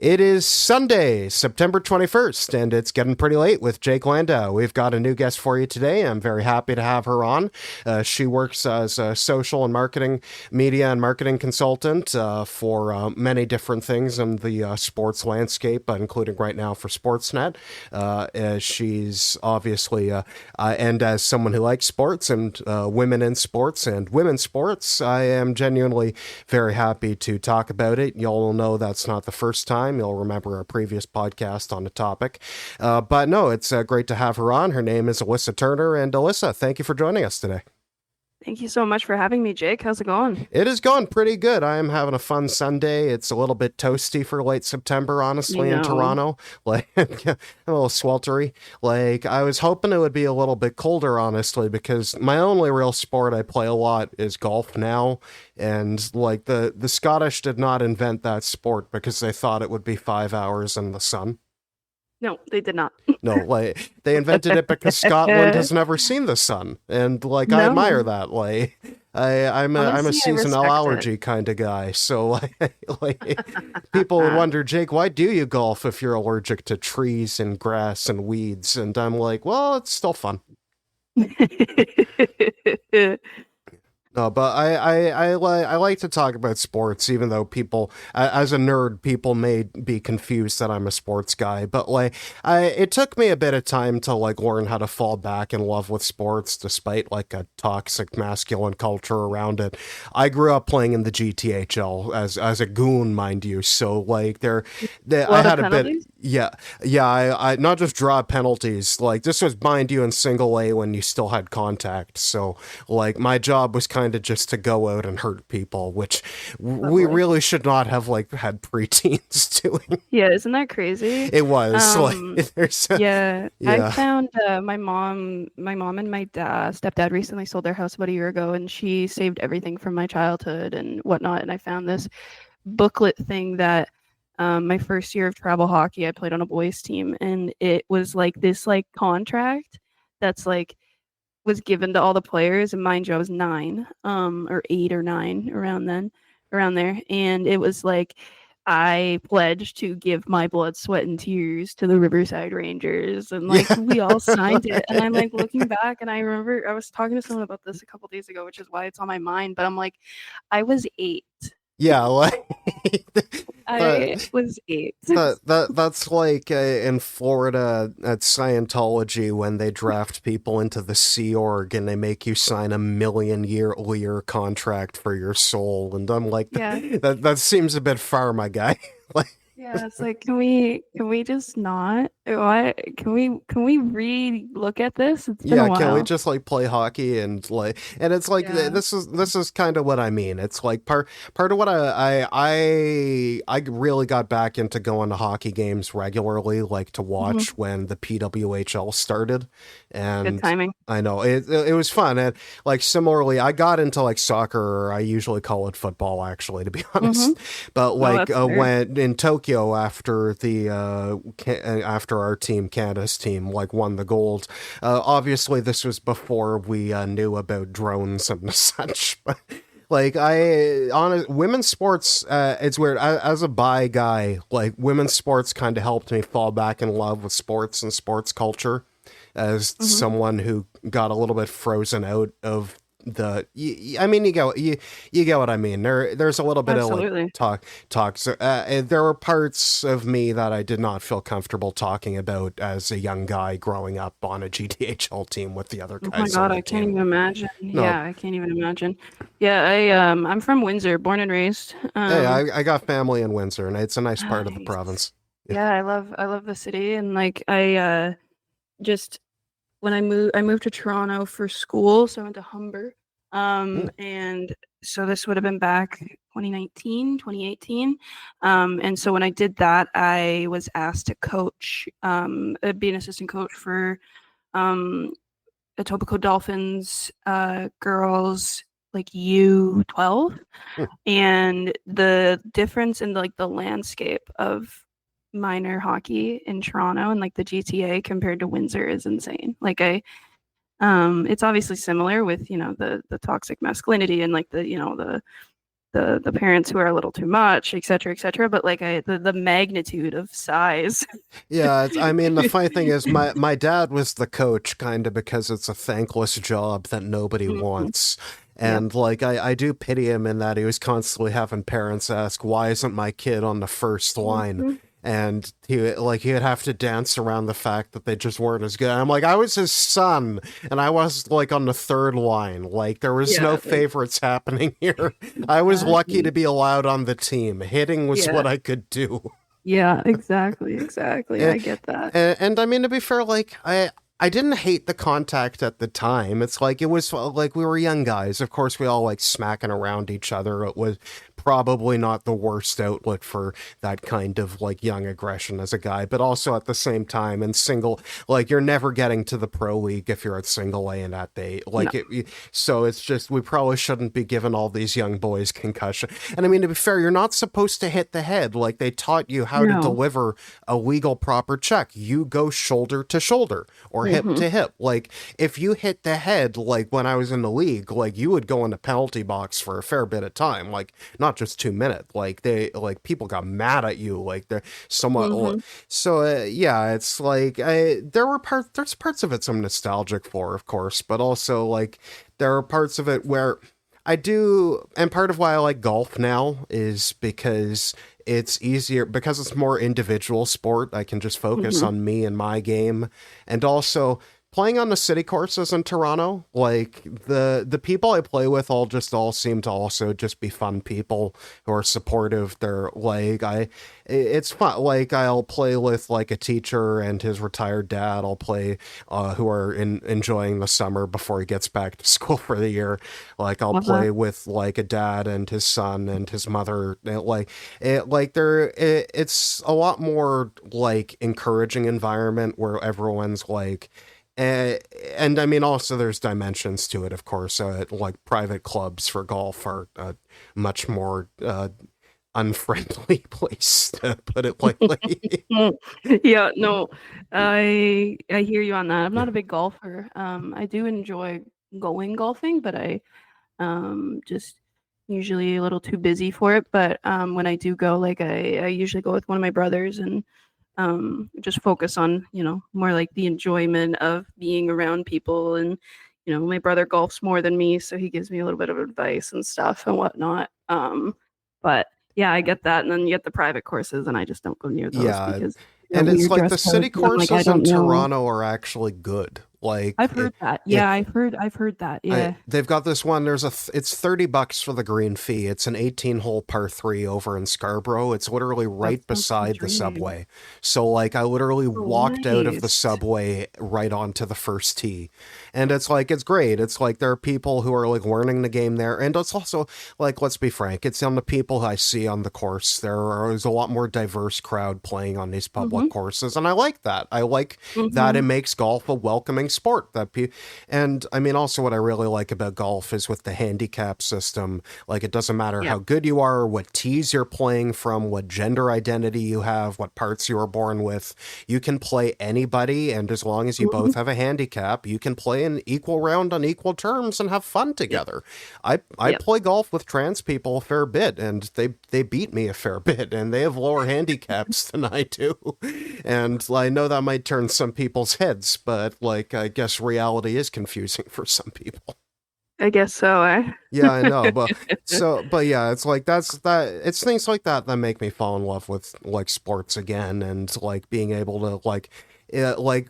It is Sunday, September 21st, and it's getting pretty late with Jake Landau. We've got a new guest for you today. I'm very happy to have her on. She works as a social and marketing, media and marketing consultant for many different things in the sports landscape, including right now for Sportsnet. She's obviously, and as someone who likes sports and women in sports and women's sports, I am genuinely very happy to talk about it. Y'all will know that's not the first time. You'll remember our previous podcast on the topic. But no, it's great to have her on. Her name is Alyssa Turner. And Alyssa, thank you for joining us today. Thank you so much for having me, Jake. How's it going? It is going pretty good. I am having a fun Sunday. It's a little bit toasty for late September, You honestly, in know, Toronto. Like, a little sweltery. Like, I was hoping it would be a little bit colder, honestly, because my only real sport I play a lot is golf now. And, like, the Scottish did not invent that sport because they thought it would be 5 hours in the sun. no, they did not. No, like they invented it because Scotland has never seen the sun, and like I admire No, that. Like I'm a honestly, I seasonal respect it. allergy kind of guy, so like people would wonder, Jake, why do you golf if you're allergic to trees and grass and weeds? And I'm like, well, it's still fun. No, but I like to talk about sports, even though people, as a nerd, people may be confused that I'm a sports guy. But like, it took me a bit of time to like learn how to fall back in love with sports, despite like a toxic masculine culture around it. I grew up playing in the GTHL as a goon, mind you. So like, A I lot of had a bit. penalties. Yeah, yeah, I not just draw penalties. Like this was, mind you, in single A when you still had contact. So like my job was kind of just to go out and hurt people, which we Lovely. really should not have like had preteens doing. Yeah, isn't that crazy? It was like Um, there's yeah, I yeah. found my mom and my stepdad recently sold their house about a year ago, and she saved everything from my childhood and whatnot. And I found this booklet thing that my first year of travel hockey, I played on a boys team, and it was like this like contract that's like was given to all the players, and mind you, I was 9, or 8 or 9 around there, and it was like I pledged to give my blood, sweat, and tears to the Riverside Rangers, and like Yeah. we all signed it. And I'm like looking back, and I remember I was talking to someone about this a couple days ago, which is why it's on my mind. But I'm like, I was 8. Yeah, like I uh, was 8. that's like in Florida at Scientology when they draft people into the Sea Org and they make you sign a million year contract for your soul, and I'm like, Yeah. that seems a bit far, my guy. Like, Yeah, it's like, can we just not? What? Can we re-look at this? It's been a yeah, can we while. just like play hockey and it's like Yeah. this is kind of what I mean. It's like part of what I really got back into going to hockey games regularly, like to Mhm. watch when the PWHL started, Good and timing. I know it was fun. And like similarly, I got into like soccer, or I usually call it football, actually, to be honest. Mhm. But No, like that's fair. when in Tokyo after after our team, Canada's team, like won the gold. Obviously, this was before we knew about drones and such. But like women's sports, it's weird. As a bi guy, like women's sports kind of helped me fall back in love with sports and sports culture. As Mhm. someone who got a little bit frozen out of I mean, you get what I mean. There's a little bit of like Absolutely. talk. So, there were parts of me that I did not feel comfortable talking about as a young guy growing up on a GTHL team with the other Oh my guys on God, the I can't team. even imagine. No, Yeah, I can't even imagine. Yeah, I'm from Windsor, born and raised. hey, I got family in Windsor, and it's a nice part of the Nice. province. Yeah. Yeah, I love the city, and like just when I moved to Toronto for school, so I went to Humber. Mm, And so this would have been back 2019, 2018. And so when I did that, I was asked to coach, be an assistant coach for um Etobicoke Dolphins girls like U12. mm. And the difference in like the landscape of minor hockey in Toronto and like the GTA compared to Windsor is insane. Like it's obviously similar with, the toxic masculinity and like the the parents who are a little too much, et cetera. But like the magnitude of size. Yeah, I mean, the funny thing is, my dad was the coach, kind of because it's a thankless job that nobody Mhm. wants. Yep. And like, I do pity him in that he was constantly having parents ask, "Why isn't my kid on the first line?" Hmm. And he would have to dance around the fact that they just weren't as good. I'm like, I was his son, and I was like on the third line. Like there was no Yeah. favorites happening here. I was lucky to Exactly. be allowed on the team. Hitting was Yeah. what I could do. Yeah. Exactly. Exactly. I get that. And I mean, to be fair, like I didn't hate the contact at the time. It's like it was like we were young guys. Of course, we all like smacking around each other. It was probably not the worst outlet for that kind of like young aggression as a guy, but also at the same time in single, like you're never getting to the pro league if you're at single A in that day. No. So it's just we probably shouldn't be giving all these young boys concussion. And I mean, to be fair, you're not supposed to hit the head. Like they taught you how to No. deliver a legal proper check. You go shoulder to shoulder or hip Hmm. to hip. Like if you hit the head, like when I was in the league, like you would go in the penalty box for a fair bit of time. Like not just 2 minutes. Like like people got mad at you. Like they're somewhat. Hmm. So yeah, it's like there's parts of it I'm nostalgic for, of course, but also like there are parts of it where I do, and part of why I like golf now is because it's easier because it's more individual sport. I can just focus Hmm. on me and my game, and also playing on the city courses in Toronto. Like the people I play with all seem to also just be fun people who are supportive. They're like it's fun. Like I'll play with like a teacher and his retired dad. I'll play who are enjoying the summer before he gets back to school for the year. Like I'll Love that. play with like a dad and his son and his mother. It's a lot more like encouraging environment where everyone's like. Uh, and I mean, also there's dimensions to it, of course. Like private clubs for golf are much more unfriendly place, to put it lightly. Yeah, no, I hear you on that. I'm not a big golfer. I do enjoy going golfing, but I just usually a little too busy for it. But when I do go, like I usually go with one of my brothers and just focus on, more like the enjoyment of being around people. And, my brother golfs more than me, so he gives me a little bit of advice and stuff and whatnot. But yeah, I get that. And then you get the private courses, and I just don't go near those Yeah, because they're and it's weird like dress the city codes. And I'm like, I courses in don't know. Toronto are actually good. I've heard that. Yeah, Yeah, I've heard that. Yeah. they've got this one. It's $30 for the green fee. It's an 18-hole par three over in Scarborough. It's literally That right sounds like a beside the dream. subway. So like I literally Oh, walked out of the nice. subway right onto the first tee, and it's like it's great. It's like there are people who are like learning the game there, and it's also like let's be frank, it's on the people I see on the course. There's a lot more diverse crowd playing on these public Mhm. courses, and I like that. I like that it Mhm. makes golf a welcoming sport that people and I mean, also, what I really like about golf is with the handicap system. Like, it doesn't matter Yeah. how good you are, what tees you're playing from, what gender identity you have, what parts you were born with. You can play anybody, and as long as you Mhm. both have a handicap, you can play an equal round on equal terms and have fun Yep. together. I Yep. play golf with trans people a fair bit, and they beat me a fair bit, and they have lower handicaps than I do. And I know that might turn some people's heads, but like I guess reality is confusing for some people. I guess so, eh? Yeah, I know, but yeah, it's like it's things like that that make me fall in love with like sports again and like being able to like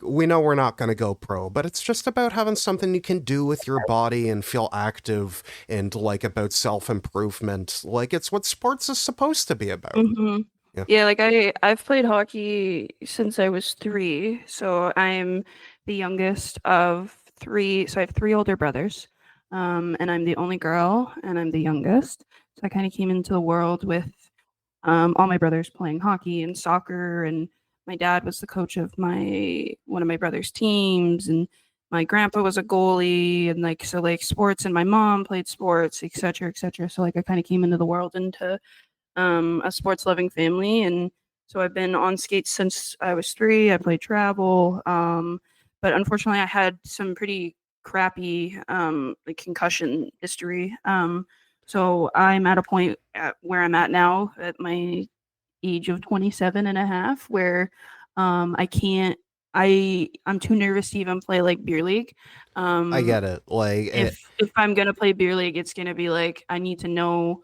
we know we're not going to go pro, but it's just about having something you can do with your body and feel active and like about self-improvement. Like it's what sports is supposed to be about. Hmm. Yeah. Yeah, like I've played hockey since I was 3, so I'm the youngest of 3. So I have 3 older brothers, and I'm the only girl, and I'm the youngest. So I kind of came into the world with all my brothers playing hockey and soccer, and my dad was the coach of my one of my brother's teams, and my grandpa was a goalie, and like so like sports, and my mom played sports, et cetera, et cetera. So like I kind of came into the world into a sports loving family. And so I've been on skates since I was 3. I played travel. But unfortunately, I had some pretty crappy like concussion history. So I'm at a point at where I'm at now at my age of 27 and a half where I can't I'm too nervous to even play like beer league. I Um get it. Like, if I'm gonna play beer league, it's gonna be like I need to know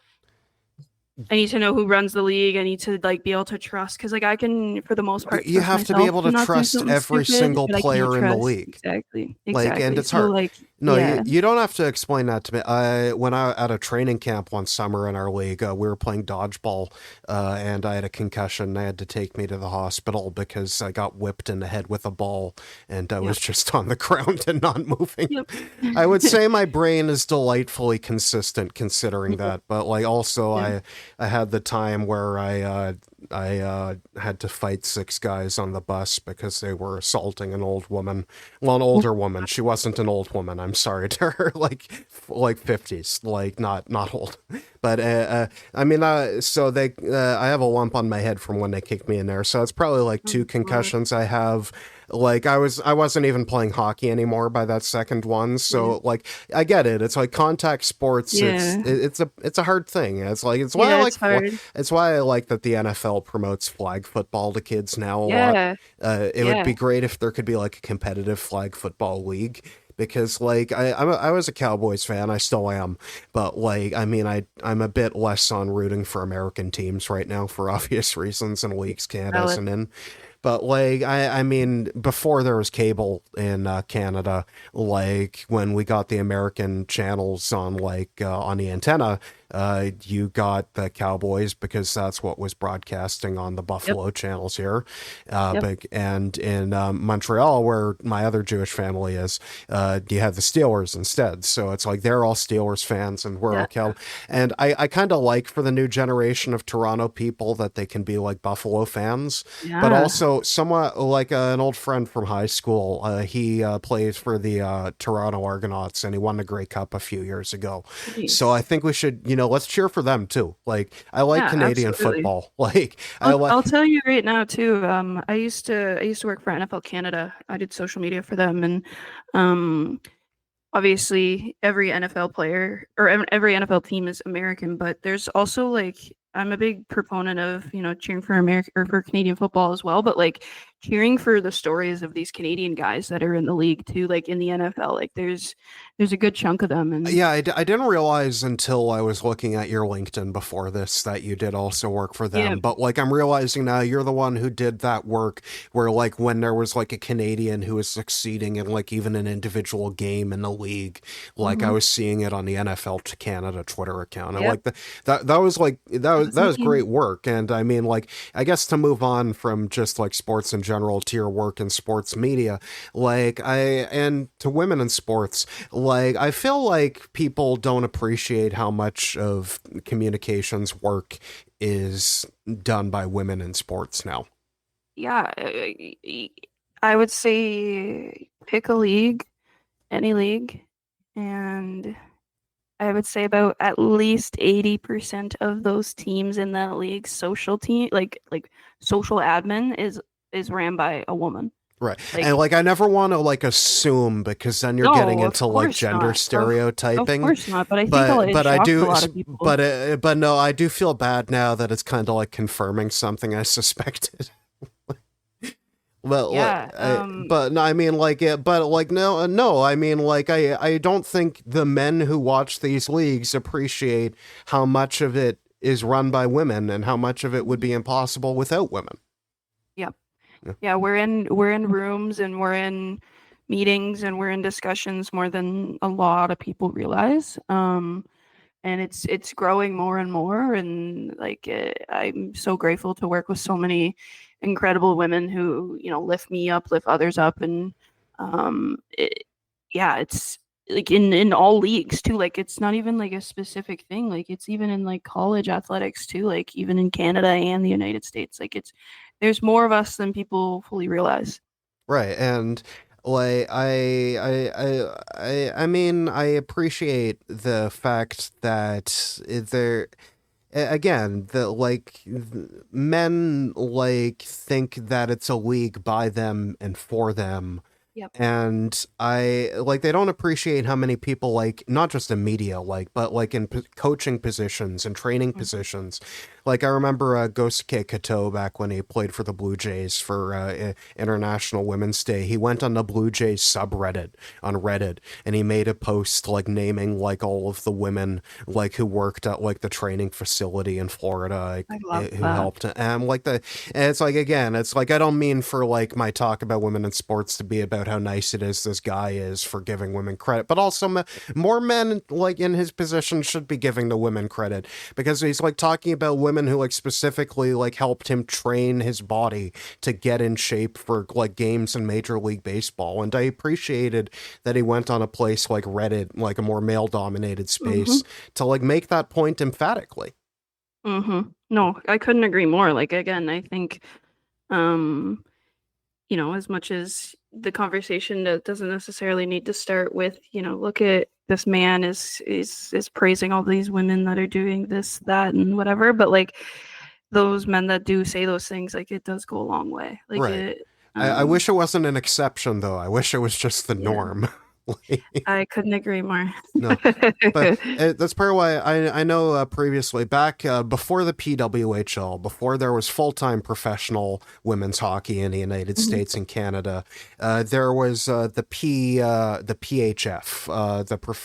who runs the league. I need to like be able to trust because like I can for the most part you trust have to be myself able to to not do trust something every stupid, single but I can't player in the trust league. exactly. Like, and Exactly. it's So hard. like No, yeah. you don't have to explain that to me. When I at a training camp one summer in our league, we were playing dodgeball, and I had a concussion. They had to take me to the hospital because I got whipped in the head with a ball, and I was Yep. just on the ground and not moving. Yep. I would say my brain is delightfully consistent considering Yep. that, but like also Yeah. I had the time where I had to fight six guys on the bus because they were assaulting an old woman. Well, an older woman. She wasn't an old woman. I'm sorry to her, like 50s, like not old. But I mean, so they I have a lump on my head from when they kicked me in there. So it's probably like Oh two God. concussions I have. Like I wasn't even playing hockey anymore by that second one. Yeah. So like I get it. It's like contact sports. Yeah. It's a hard thing. It's like it's why I Yeah, like it's hard. it's why I like that the NFL promotes flag football to kids now a lot. Yeah. It would Yeah. be great if there could be like a competitive flag football league because like I was a Cowboys fan, I still am, but like I mean I'm a bit less on rooting for American teams right now for obvious reasons and leagues Canada Valid. isn't in. But like I mean, before there was cable in Canada, like when we got the American channels on on the antenna, you got the Cowboys because that's what was broadcasting on the Yep. Buffalo channels here. Yep. And in Montreal, where my other Jewish family is, you have the Steelers instead. So it's like they're all Steelers fans and we're Yeah. all Cow. And I kind of like for the new generation of Toronto people that they can be like Buffalo fans, but Yeah. also somewhat like an old friend from high school. He plays for the Toronto Argonauts and he won the Grey Cup a few years ago. So I Nice. think we should, let's cheer for them too. Like I like Yeah, Canadian absolutely. football. Like I like I'll tell you right now too. I used to work for NFL Canada. I did social media for them, and um, obviously every NFL player or every NFL team is American, but there's also like I'm a big proponent of, cheering for America or for Canadian football as well, but like cheering for the stories of these Canadian guys that are in the league too, like in the NFL. Like there's a good chunk of them and yeah, I didn't realize until I was looking at your LinkedIn before this that you did also work for yeah. them. But like, I'm realizing now you're the one who did that work where like when there was like a Canadian who was succeeding in like even an individual game in the league, like I Hmm. was seeing it on the NFL to Canada Twitter account. I Yep. like that was like That was that was me. great work. And I mean, like, I guess to move on from just like sports in general to your work in sports media, like and to women in sports, like I feel like people don't appreciate how much of communications work is done by women in sports now. Yeah, I would say pick a league, any league, and I would say about at least 80% of those teams in that league, social team, like social admin is ran by a woman. Right. And Like, like I never want to like assume because then you're getting no, of into like course gender not. Of stereotyping. course not. But I think it But I shocks a do lot of people. but no, I do feel bad now that it's kind of like confirming something I suspected. Well, Yeah. but no, I mean, like, but like, no, I mean, like, I don't think the men who watch these leagues appreciate how much of it is run by women and how much of it would be impossible without women. Yeah. Yeah. Yeah, we're in rooms and we're in meetings and we're in discussions more than a lot of people realize. And it's growing more and more and like I'm so grateful to work with so many incredible women who, lift me up, lift others up and it, yeah, it's like in all leagues too. Like it's not even like a specific thing. Like it's even in like college athletics too, like even in Canada and the United States. Like it's there's more of us than people fully realize. Right. And like I mean, I appreciate the fact that there again the like men like think that it's a league by them and for them Yep. And I like they don't appreciate how many people like not just in media like but like in coaching positions and training Mm. positions. Like I remember Gosuke Kato back when he played for the Blue Jays for International Women's Day. He went on the Blue Jays subreddit on Reddit and he made a post like naming like all of the women like who worked at like the training facility in Florida I like, love who that. helped and like the and it's like again it's like I don't mean for like my talk about women in sports to be about how nice it is this guy is for giving women credit, but also more men like in his position should be giving the women credit because he's like talking about women who like specifically like helped him train his body to get in shape for like games in Major League Baseball. And I appreciated that he went on a place like Reddit, like a more male dominated Mm-hmm. space, to like make that point emphatically. Mm-hmm. No, I couldn't agree more. Like again, I think um as much as the conversation that doesn't necessarily need to start with, look at this man is praising all these women that are doing this, that, and whatever. But like those men that do say those things, like it does go a long way. Like Right. it, I wish it wasn't an exception though. I wish it was just the yeah, norm. Like, I couldn't agree more. no, but that's part of why I know previously back before the PWHL, before there was full time professional women's hockey in the United Mhm. States and Canada, there was the PHF,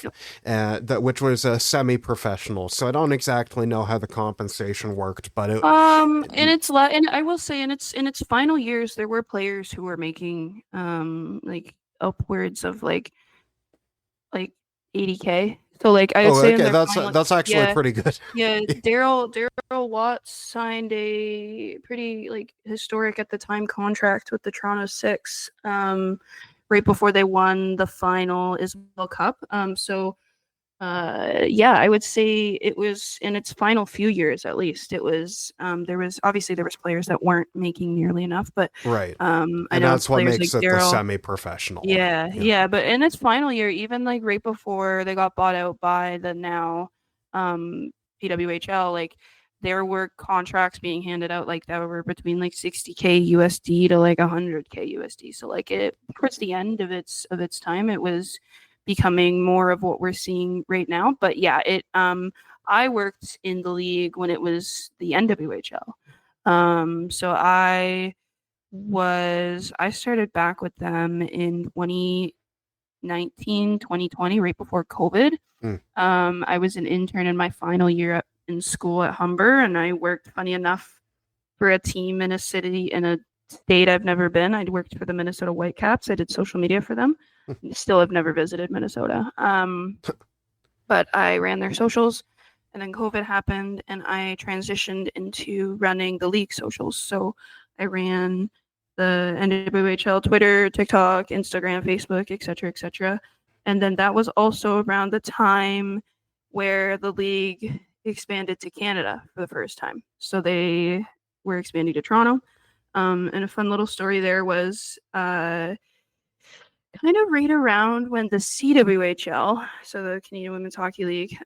Yep. which was a semi professional. So I don't exactly know how the compensation worked, but And I will say in its final years, there were players who were making like upwards of like 80K. So like I would oh say in okay, their final, that's actually yeah, pretty good. yeah, Daryl Watts signed a pretty like historic at the time contract with the Toronto Six, right before they won the final Isabel Cup. Yeah, I would say it was in its final few years at least. It was there was players that weren't making nearly enough, but Right. I And know that's what players like makes it the Daryl. semi professional. Yeah, Yeah. yeah, but in its final year, even like right before they got bought out by the now um PWHL, like there were contracts being handed out like that were between like 60K USD to like 100K USD. So like it towards the end of its time, it was becoming more of what we're seeing right now. But yeah, it I worked in the league when it was the NWHL. So I started back with them in 2019, 2020, right before COVID. Mm. I was an intern in my final year in school at Humber, and I worked, funny enough, for a team in a city in a state I've never been. I'd worked for the Minnesota Whitecaps. I did social media for them. Still have never visited Minnesota. But I ran their socials, and then COVID happened, and I transitioned into running the league socials. So I ran the NWHL Twitter, TikTok, Instagram, Facebook, etc., etc. And then that was also around the time where the league expanded to Canada for the first time. So they were expanding to Toronto. And a fun little story there was kind of right around when the CWHL, so the Canadian Women's Hockey League,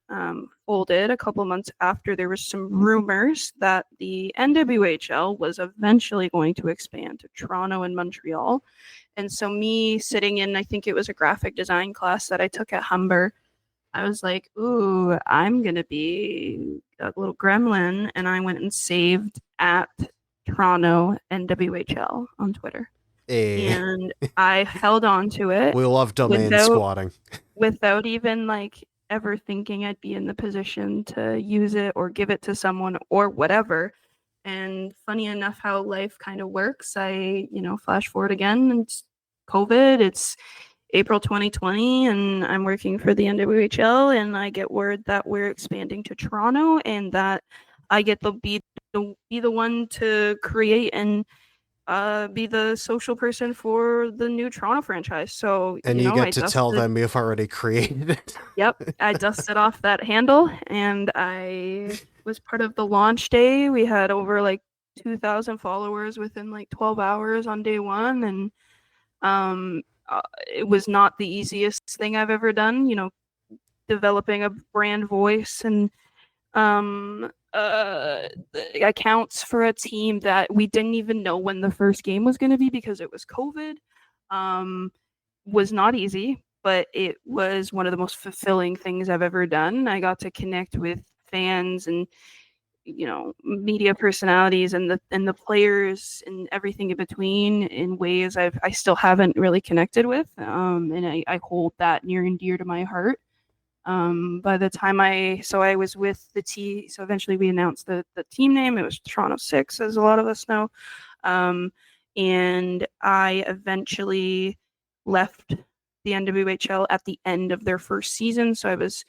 folded a couple months after there was some rumors that the NWHL was eventually going to expand to Toronto and Montreal. And so me sitting in, I think it was a graphic design class that I took at Humber, I was like, ooh, I'm going to be a little gremlin. And I went and saved at Toronto NWHL on Twitter, Eh, and I held on to it we love domain without squatting. without even like ever thinking I'd be in the position to use it or give it to someone or whatever. And funny enough how life kind of works, flash forward again, and it's COVID, it's April 2020, and I'm working for the NWHL, and I get word that we're expanding to Toronto and that I get to be the one to create and be the social person for the new Toronto franchise. So, And you get I to tell dusted, them you've already created it. yep, I dusted off that handle, and I was part of the launch day. We had over like 2,000 followers within like 12 hours on day one. And um, it was not the easiest thing I've ever done, developing a brand voice and um uh accounts for a team that we didn't even know when the first game was going to be because it was COVID. um was not easy, but it was one of the most fulfilling things I've ever done. I got to connect with fans and media personalities and the players and everything in between in ways I still haven't really connected with, and I hold that near and dear to my heart. By the time I was with the T, so eventually we announced the team name. It was Toronto Six, as a lot of us know. Um, and I eventually left the NWHL at the end of their first season. So it was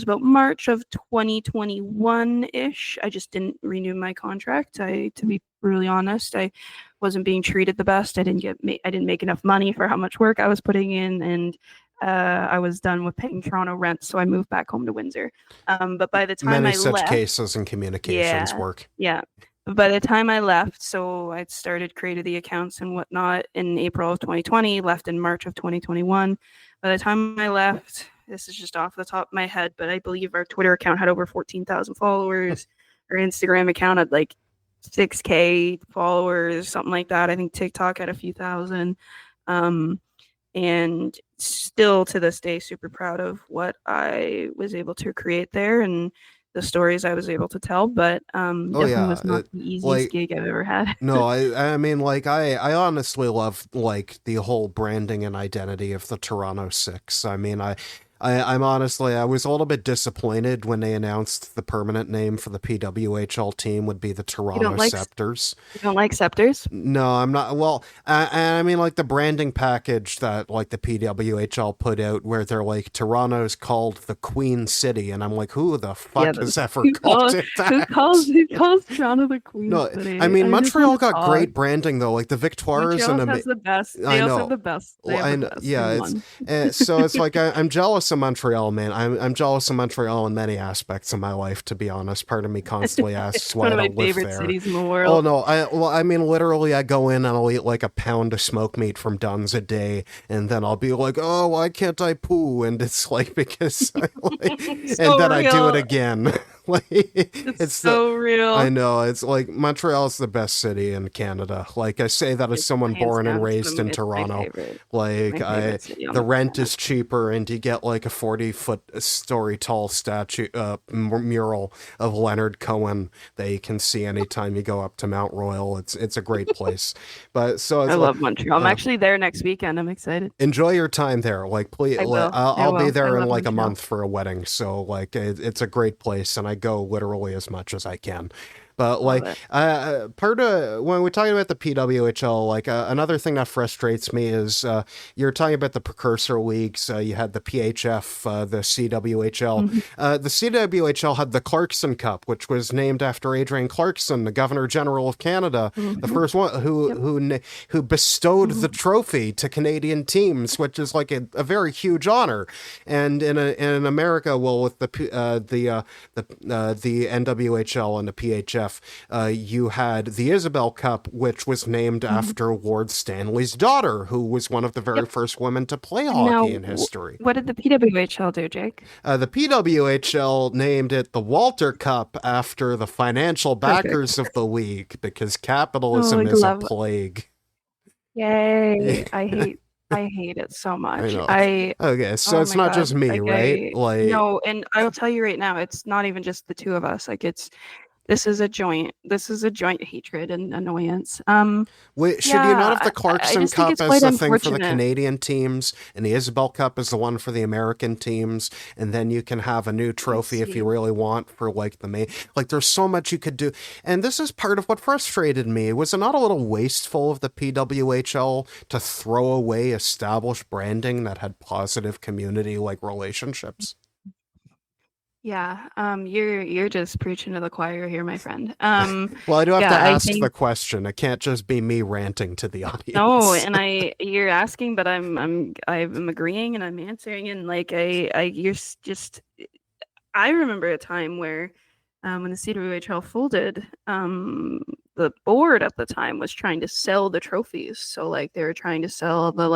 about March of 2021-ish. I just didn't renew my contract. To be brutally honest, I wasn't being treated the best. I didn't make enough money for how much work I was putting in, and I was done with paying Toronto rent, so I moved back home to Windsor. But by the time Many I such left, cases in communications yeah, work. yeah. But by the time I left, so I started created the accounts and whatnot in April of 2020, left in March of 2021. By the time I left, this is just off the top of my head, but I believe our Twitter account had over 14,000 followers. Our Instagram account had like 6K followers, something like that. I think TikTok had a few thousand. Um, and still to this day, super proud of what I was able to create there and the stories I was able to tell. But Oh definitely yeah, was not the easiest like gig I've ever had. no, I mean like I honestly love like the whole branding and identity of the Toronto Six. I mean I'm honestly I was a little bit disappointed when they announced the permanent name for the PWHL team would be the You Toronto don't like Scepters. you don't like scepters? No, I'm not. Well, and I mean, like the branding package that like the PWHL put out, where they're like Toronto's called the Queen City, and I'm like, who the Yeah, fuck has ever called it that? who calls Toronto the Queen No, I City? mean I just want Montreal to got talk. great branding though. Like the Victoires and Montreal has the best. I They also have know. the best. They Well, have I the know, best yeah, in it's one. so it's like I'm jealous of Montreal, man. I'm jealous of Montreal in many aspects of my life, to be honest. Part of me constantly asks It's why one I of my don't live favorite there. cities in the Oh world. no, I mean literally I go in and I'll eat like a pound of smoked meat from Dunn's a day, and then I'll be like, oh, why can't I poo? And it's like because I like, and So then I do it real. again. Like It's it's the so I real. know it's like Montreal's the best city in Canada. Like I say that as It's someone hands born and down. raised in It's my Toronto. favorite. Like My I favorite city on the the rent planet. is cheaper and you get like a 40-foot story tall statue mural of Leonard Cohen that you can see anytime you go up to Mount Royal. It's a great place. But so I it's like love Montreal. I'm uh, actually there next weekend. I'm excited. enjoy your time there. Like, please, I will. I I'll be will. I there in love like a Montreal. month for a wedding. So, like, it's a great place, and I go literally as much as I can. But Love like, it. part of when we're talking about the PWHL, like another thing that frustrates me is you're talking about the precursor leagues. You had the PHF, the CWHL. Mhm. The CWHL had the Clarkson Cup, which was named after Adrian Clarkson, the Governor General of Canada, the Mhm. first one Yep. who bestowed the Mhm. trophy to Canadian teams, which is like a very huge honor. And in America, well, with the NWHL and the PHF, you had the Isabel Cup, which was named Mhm. after Lord Stanley's daughter, who was one of the very Yep. first women to play Now, hockey in history. what did the PWHL do, Jake? The PWHL named it the Walter Cup after the financial Perfect. backers of the league because Oh, capitalism I is a love. plague. Yay! I hate it so I much. know. Okay, so Oh it's my not God. just me, Like right? Like, no, and I'll tell you right now, it's not even just the two of us. Like this is a joint hatred and annoyance. wait, should you not Yeah, have the I Clarkson just think Cup it's as quite the thing for the unfortunate. Canadian teams, and the Isabel Cup is the one for the American teams, and then you can have a new I trophy if you see. really want for like the main. Like, there's so much you could do, and this is part of what frustrated me. Was it not a little wasteful of the PWHL to throw away established branding that had positive community like relationships? Yeah, you're just preaching to the choir here, my friend. Well, I do have to Yeah, I ask the think question. It can't just be me ranting to the no, audience. and you're asking, but I'm agreeing and I'm answering, and like just I remember a time where when the CWHL folded, the board at the time was trying to sell the trophies. So like they were trying to sell the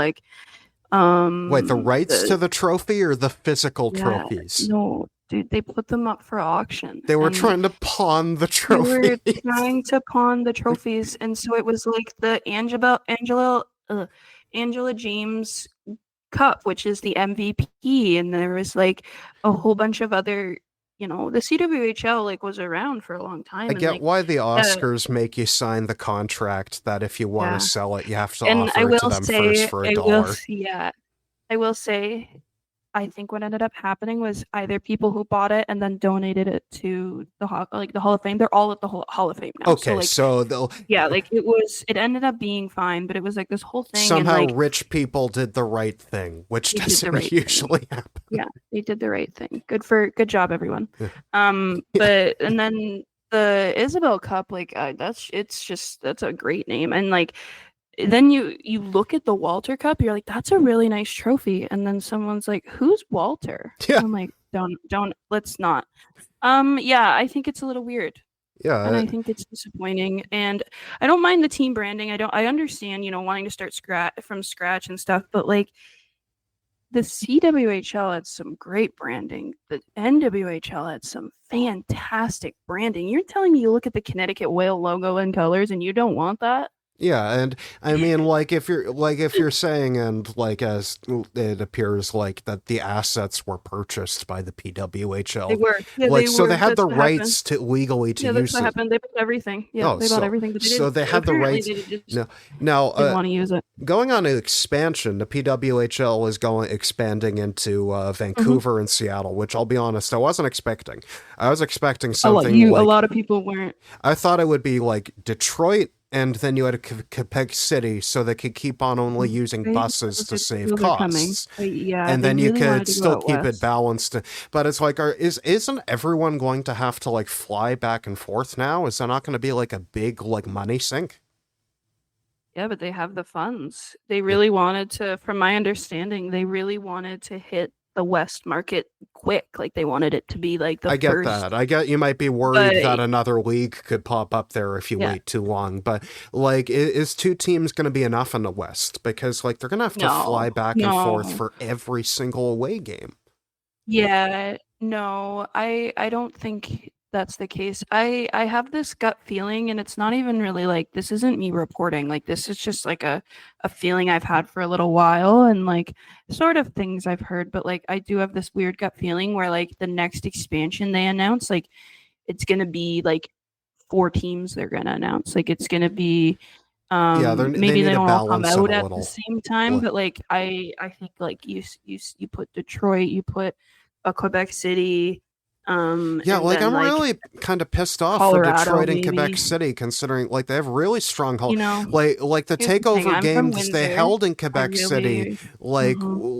Wait, the rights to the the trophy or the physical yeah, trophies? no, dude, they put them up for auction They were and trying to pawn the they were trophies. trying to pawn the trophies, and so it was like the Angela Angela James Cup, which is the MVP, and there was like a whole bunch of other, the CWHL like was around for a long I time, and get like why the the Oscars make you sign the contract that if you want to yeah. sell it, you have to And offer it to them first for a dollar. I will say I think what ended up happening was either people who bought it and then donated it to the Hall of Fame. They're all at the Hall of Fame now. So Okay, like so they'll yeah, like it ended up being fine, but it was like this whole thing and somehow like rich people did the right thing, which they did the doesn't right thing. usually happen. Yeah, they did the right thing. Good job, everyone. Yeah, But and then the Isabel Cup, like that's a great name. And like then you look at the Walter Cup, you're like, that's a really nice trophy. And then someone's like, who's Walter? yeah, And I'm like, don't let's not. Yeah, I think it's a little weird. And yeah. I think it's disappointing. And I don't mind the team branding. I understand, wanting to start from scratch and stuff, but like the CWHL had some great branding. The NWHL had some fantastic branding. You're telling me you look at the Connecticut Whale logo and colors and you don't want that? Yeah, and I mean, if you're saying, and like as it appears, like that the assets were purchased by the They PWHL, were. Yeah, like they so they were. had That's the what happened. rights to legally to Yeah, that's use what it. happened. They bought everything. Yeah, Oh, they bought so everything, but they so didn't. they had the Apparently, rights. they just No, now didn't want to use it. going on an expansion, the PWHL is going expanding into Hmm. Vancouver and Seattle, which I'll be honest, I wasn't expecting. I was expecting A lot. something A like lot of people weren't. I thought it would be like Detroit, and then you had a Quebec City, so they could keep on only using Right? buses to save Those are coming. costs, But yeah, and they then you really could wanted to go still out keep it west. balanced. But it's like, isn't everyone going to have to like fly back and forth now? Is that not going to be like a big like money sink? Yeah, but they have the funds. They Yeah. really wanted to, from my understanding, they really wanted to hit the West market quick. Like they wanted it to be like the I get that. first. I get you might be worried But that another league could pop up there if you yeah, wait too long. But like, is two teams going to be enough in the West? Because like they're going to have to fly no, back and forth no. for every single away game. Yeah, no, I don't think that's the case. I have this gut feeling, and it's not even really like this isn't me reporting. Like this is just like a feeling I've had for a little while, and like sort of things I've heard. But like I do have this weird gut feeling where like the next expansion they announce, like it's gonna be like four teams they're gonna announce. Like it's gonna be Yeah, they maybe need they to don't all come balance it a out at the little. same time, but like I think like you put Detroit, you put a Quebec City, Yeah, and like then I'm like really kind of pissed off for Colorado Detroit and Quebec maybe. City, considering like they have really strong You know, like the here's the thing, takeover I'm from games they Windsor. held in I Quebec City. really Like mhm.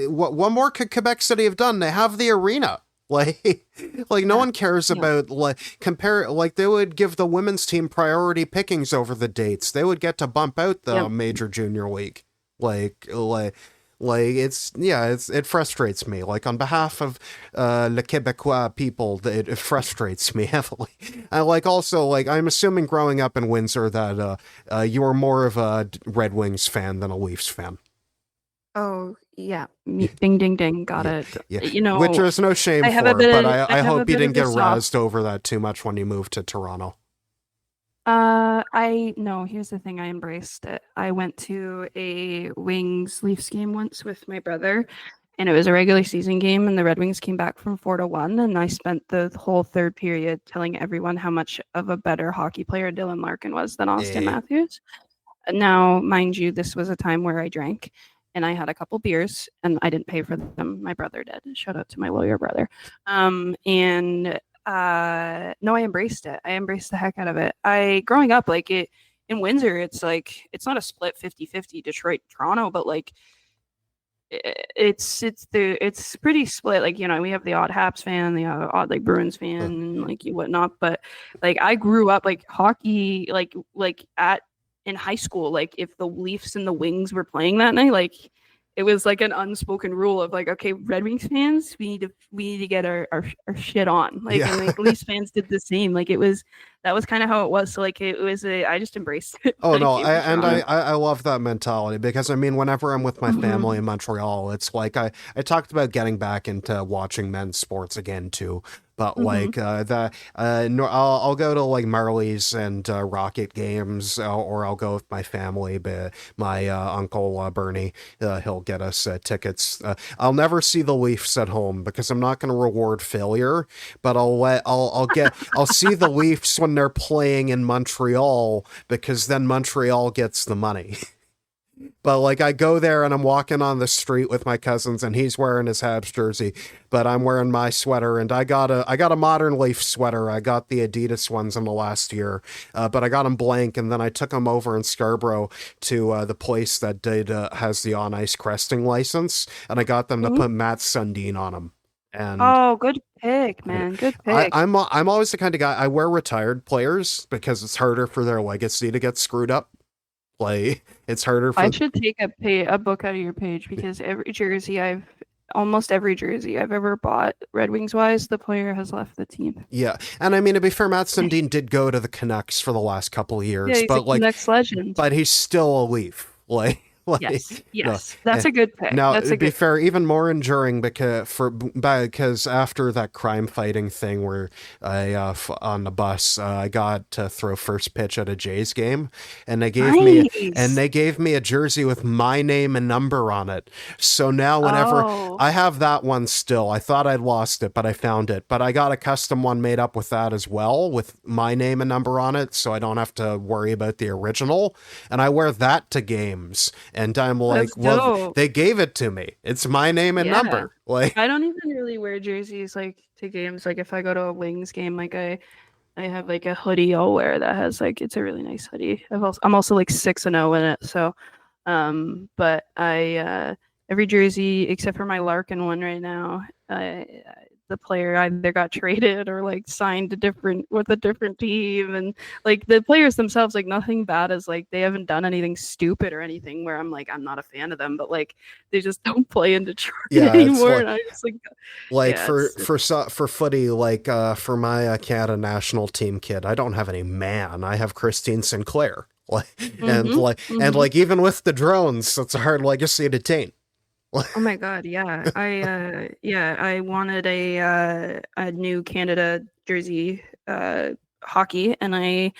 what more could Quebec City have done? They have the arena. Like like no Yeah. one cares Yeah. about like compare like they would give the women's team priority pickings over the dates. They would get to bump out the Yep. major junior league. Like like it frustrates me. Like on behalf of le Québécois people, it frustrates me heavily. I like also like I'm assuming growing up in Windsor that you were more of a Red Wings fan than a Leafs fan. Oh, yeah. Ding ding ding. Got Yeah, it. yeah. You Which know, there's no shame I have a for, but bit I I have a hope you bit didn't of a get soft razzed over that too much when you moved to Toronto. I no, here's the thing, I embraced it. I went to a Wings Leafs game once with my brother, and it was a regular season game, and the Red Wings came back from 4-1, and I spent the whole third period telling everyone how much of a better hockey player Dylan Larkin was than Austin Eh. Matthews. Now, mind you, this was a time where I drank and I had a couple beers and I didn't pay for them. My brother did. Shout out to my lawyer brother. And no, I embraced it. I embraced the heck out of it. I growing up like it in Windsor, it's like it's not a split 50-50 Detroit Toronto, but like it's pretty split. Like, we have the odd Habs fan, the odd like Bruins fan, Huh. and like whatnot. But like I grew up like hockey, like at in high school. Like if the Leafs and the Wings were playing that night, like it was like an unspoken rule of like, okay, Red Wings fans, we need to get our shit on. Like Yeah. and like Leafs fans did the same. Like it was that was kind of how it was. So like it was I just embraced it Oh when I no, came to Toronto. I love that mentality because I mean, whenever I'm with my family Mhm. in Montreal, it's like I talked about getting back into watching men's sports again too. But Mhm. like no, I'll go to like Marley's and Rocket games, or I'll go with my family. But my uncle Bernie, he'll get us tickets. I'll never see the Leafs at home because I'm not going to reward failure. But I'll see the Leafs when they're playing in Montreal because then Montreal gets the money. But like I go there and I'm walking on the street with my cousins and he's wearing his Habs jersey, but I'm wearing my sweater and I got a modern Leaf sweater. I got the Adidas ones in the last year, but I got them blank and then I took them over in Scarborough to the place that did has the on ice cresting license and I got them to Mhm. put Matt Sundin on them. And Oh, good pick, man. Good pick. I'm always the kind of guy I wear retired players because it's harder for their legacy to get screwed up. Like it's harder I for should take a book out of your page because almost every jersey I've ever bought, Red Wings wise, the player has left the team. yeah. And I mean to be fair, Matt Sundin did go to the Canucks for the last couple of Yeah, years, he's a Canucks legend. but he's still a Leaf. Yes, No. yes, Eh. that's a good pick. Now, That's to a be good. fair, even more enduring because after that crime fighting thing where on the bus, I got to throw first pitch at a Jays game, and Nice. they gave me a jersey with my name and number on it. So now, whenever Oh, I have that one still, I thought I'd lost it, but I found it. But I got a custom one made up with that as well, with my name and number on it, so I don't have to worry about the original. And I wear that to games and I'm that's like, well, dope. they gave it to me. It's my name and Yeah. number. Like, I don't even really wear jerseys like to games. Like if I go to a Wings game, like I have like a hoodie I'll wear that has like it's a really nice hoodie. I'm also like 6-0 in it, so but I every jersey except for my Larkin one right now, the player either got traded or like signed a different with a different team, and like the players themselves, like nothing bad is like they haven't done anything stupid or anything where I'm like I'm not a fan of them, but like they just don't play in Detroit yeah, it's anymore, and I just like yeah, for footy, like for my Canada national team kid, I don't have any man. I have Christine Sinclair. mm-hmm, And mm-hmm. like even with the drones, it's a hard legacy to taint. Oh my God, yeah. I wanted a new Canada jersey hockey, and I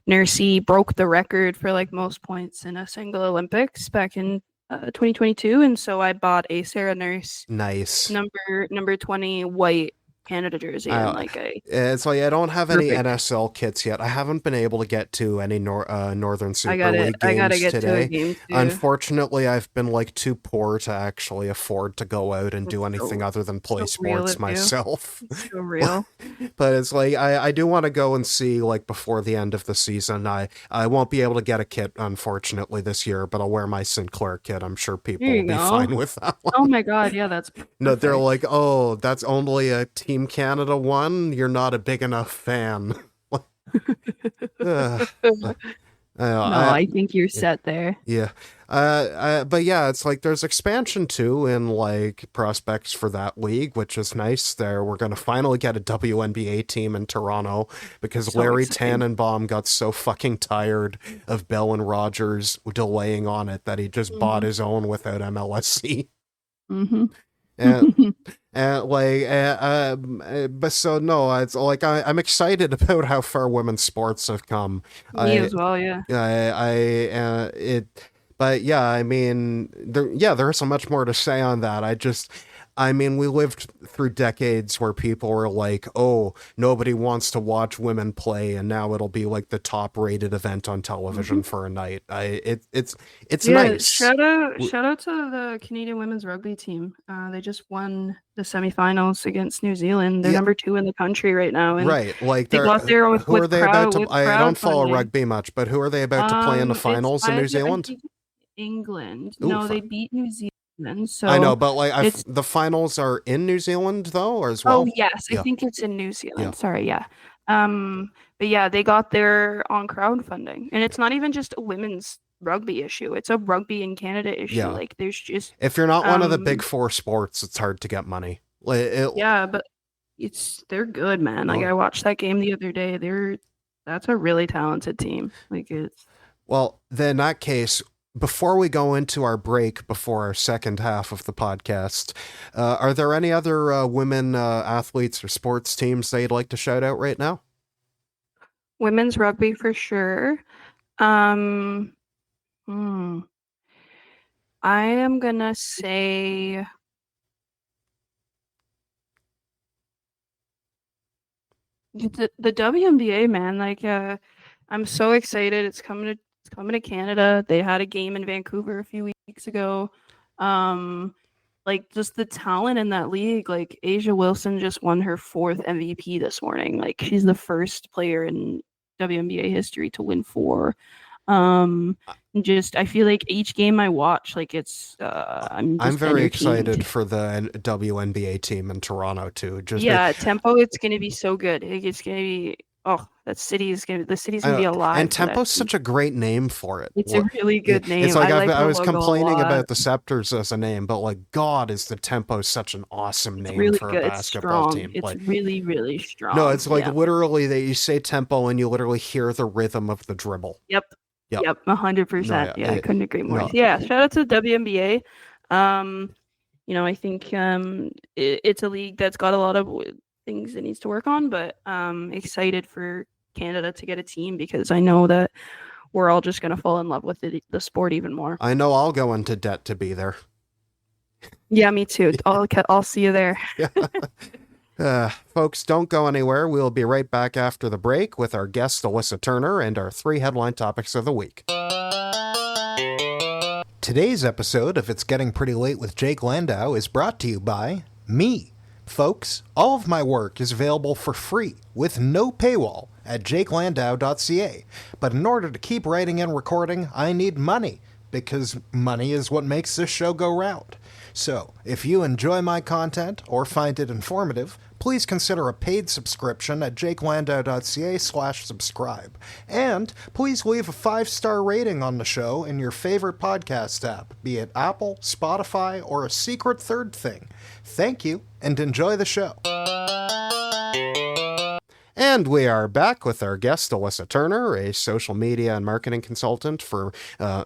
Nursey broke the record for like most points in a single Olympics back in 2022, and so I bought a Sarah Nurse Nice. number 20 white Canada jersey, and I, like I it's like I don't have any perfect. NSL kits yet. I haven't been able to get to any Northern Super League I gotta games get to a today. game too. Unfortunately, I've been like too poor to actually afford to go out and do It's anything other than play so real sports of you. myself. It's so real. But it's like I do want to go and see like before the end of the season. I won't be able to get a kit unfortunately this year, but I'll wear my Sinclair kit. I'm sure Here people will you be go. fine with that Oh one. my God, yeah, that's No, they're perfect. like, oh, that's only a Team Canada one. You're not a big enough fan. uh, No, I I think you're set there. yeah. But yeah, it's like there's expansion too in like prospects for that league, which is nice. There, we're gonna finally get a WNBA team in Toronto because So Larry exciting. Tannenbaum got so fucking tired of Bell and Rogers delaying on it that he just bought Hmm. his own without MLSC. Hmm. And but so no, it's like I'm excited about how far women's sports have come. Me I as well, yeah. it but yeah, I mean there's so much more to say on that. I mean we lived through decades where people were like, "Oh, nobody wants to watch women play," and now it'll be like the top rated event on Hmm. television for a night. It's Yeah, nice. shout out to the Canadian women's rugby team. They just won the semifinals against New Zealand. They're Yeah, number 2 in the country right now, and right. Like they they're got there who are they about to with I don't follow crowdfunding. rugby much, but who are they about to play in the finals in New I Zealand? think England. Ooh, No, they fun. beat New Zealand, I know, so but like it's the finals are in New Zealand though, or as oh well. yes, I Yeah, think it's in New yeah, Zealand. Sorry, yeah. But yeah, they got there on crowdfunding, and it's not even just a women's rugby issue; it's a rugby in Canada issue. yeah. Like, there's just, If you're not one of the big um, four sports, it's hard to get money. yeah, but they're good, man. Like, Oh, I watched that game the other day. that's a really talented team. Like it's Well, then in that case, before we go into our break before our second half of the podcast, are there any other women athletes or sports teams that you'd like to shout out right now? women's rugby for sure. Um, hmm, I am gonna say the WNBA, man. Like, I'm so excited. It's coming to Canada. They had a game in Vancouver a few weeks ago. Um, like just the talent in that league. Like Asia Wilson just won her fourth MVP this morning. Like she's the first player in WNBA history to win four. Um, just I feel like each game I watch, like I'm I'm just very excited entertained. for the WNBA team in Toronto too. Just Yeah, tempo, it's gonna be so good. Like, it's gonna be the city's gonna be and alive for that Tempo's team. such a great name for it. It's a really good It's name. like I like I the was logo a complaining lot. about the Scepters as a name, but like God, is the Tempo such an awesome It's name really for a good. It's basketball strong. team? It's Like really, really no, strong. it's like Yeah. literally that you say Tempo and you literally hear the rhythm of the dribble. Yep. Yep. Yep. No, 100%. yeah, Yeah, I couldn't agree more. no. So, yeah, shout out to the WNBA. Um, I think it's a league that's got a lot of things it needs to work on, but excited for Canada to get a team because I know that we're all just gonna fall in love with the sport even more. I know I'll go into debt to be there. Yeah, me too. I'll see you there. Yeah. Folks, don't go anywhere. We'll be right back after the break with our guest, Alyssa Turner, and our 3 headline topics of the week. Today's episode of It's Getting Pretty Late with Jake Landau is brought to you by me. Folks, all of my work is available for free with no paywall at jakelandau.ca. But in order to keep writing and recording, I need money because money is what makes this show go round. So, if you enjoy my content or find it informative, please consider a paid subscription at jakelandau.ca/subscribe. And please leave a 5-star rating on the show in your favorite podcast app, be it Apple, Spotify, or a secret third thing. Thank you, and enjoy the show. And we are back with our guest, Alyssa Turner, a social media and marketing consultant for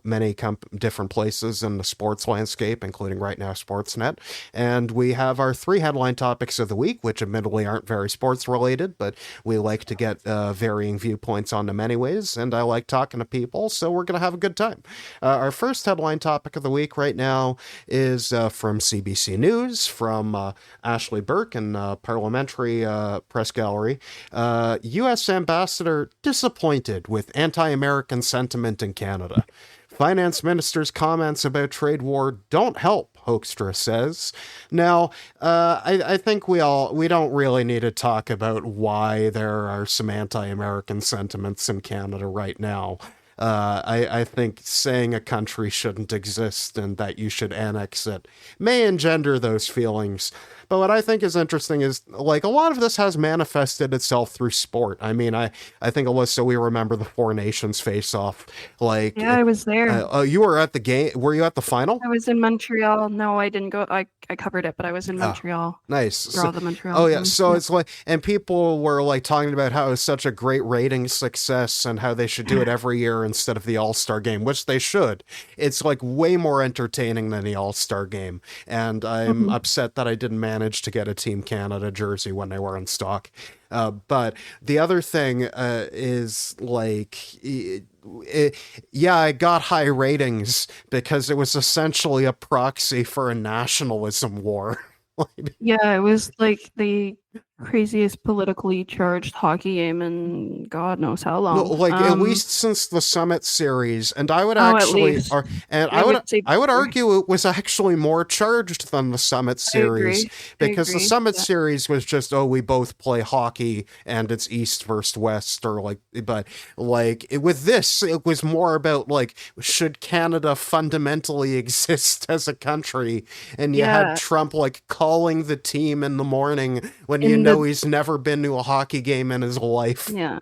many different places in the sports landscape, including right now Sportsnet. And we have our 3 headline topics of the week, which admittedly aren't very sports related, but we like to get varying viewpoints on them anyways. And I like talking to people, so we're going to have a good time. Our first headline topic of the week right now is from CBC News, from Ashley Burke in Parliamentary Press Gallery. U.S. Ambassador disappointed with anti-American sentiment in Canada. Finance Minister's comments about trade war don't help, Hoekstra says. Now, I think we don't really need to talk about why there are some anti-American sentiments in Canada right now. I think saying a country shouldn't exist and that you should annex it may engender those feelings. But what I think is interesting is, like, a lot of this has manifested itself through sport. I mean, I think, Alyssa, we remember the Four Nations face-off. Like, Yeah, I was there. you were at the game. Were you at the final? I was in Montreal. No, I didn't go. I covered it, but I was in Oh, Montreal nice. for all the Montreal Oh yeah, games. so Yeah. it's like, and people were like talking about how it's such a great rating success and how they should do it every year instead of the All-Star game, which they should. It's like way more entertaining than the All-Star game, and I'm Mhm. upset that I didn't manage to get a Team Canada jersey when they were in stock. But the other thing is like, yeah, I got high ratings because it was essentially a proxy for a nationalism war. Like, Yeah, it was like the craziest politically charged hockey game in God knows how no, long. like at least since the Summit series, and I would Oh, at actually, least and I would say I would before. argue it was actually more charged than the Summit I series agree. I because the agree. Summit Yeah. series was just, oh, we both play hockey and it's East versus West, or like, but like with this, it was more about like, should Canada fundamentally exist as a country? And you had Yeah. Trump like calling the team in the morning when you In know the he's never been to a hockey game in his life. yeah.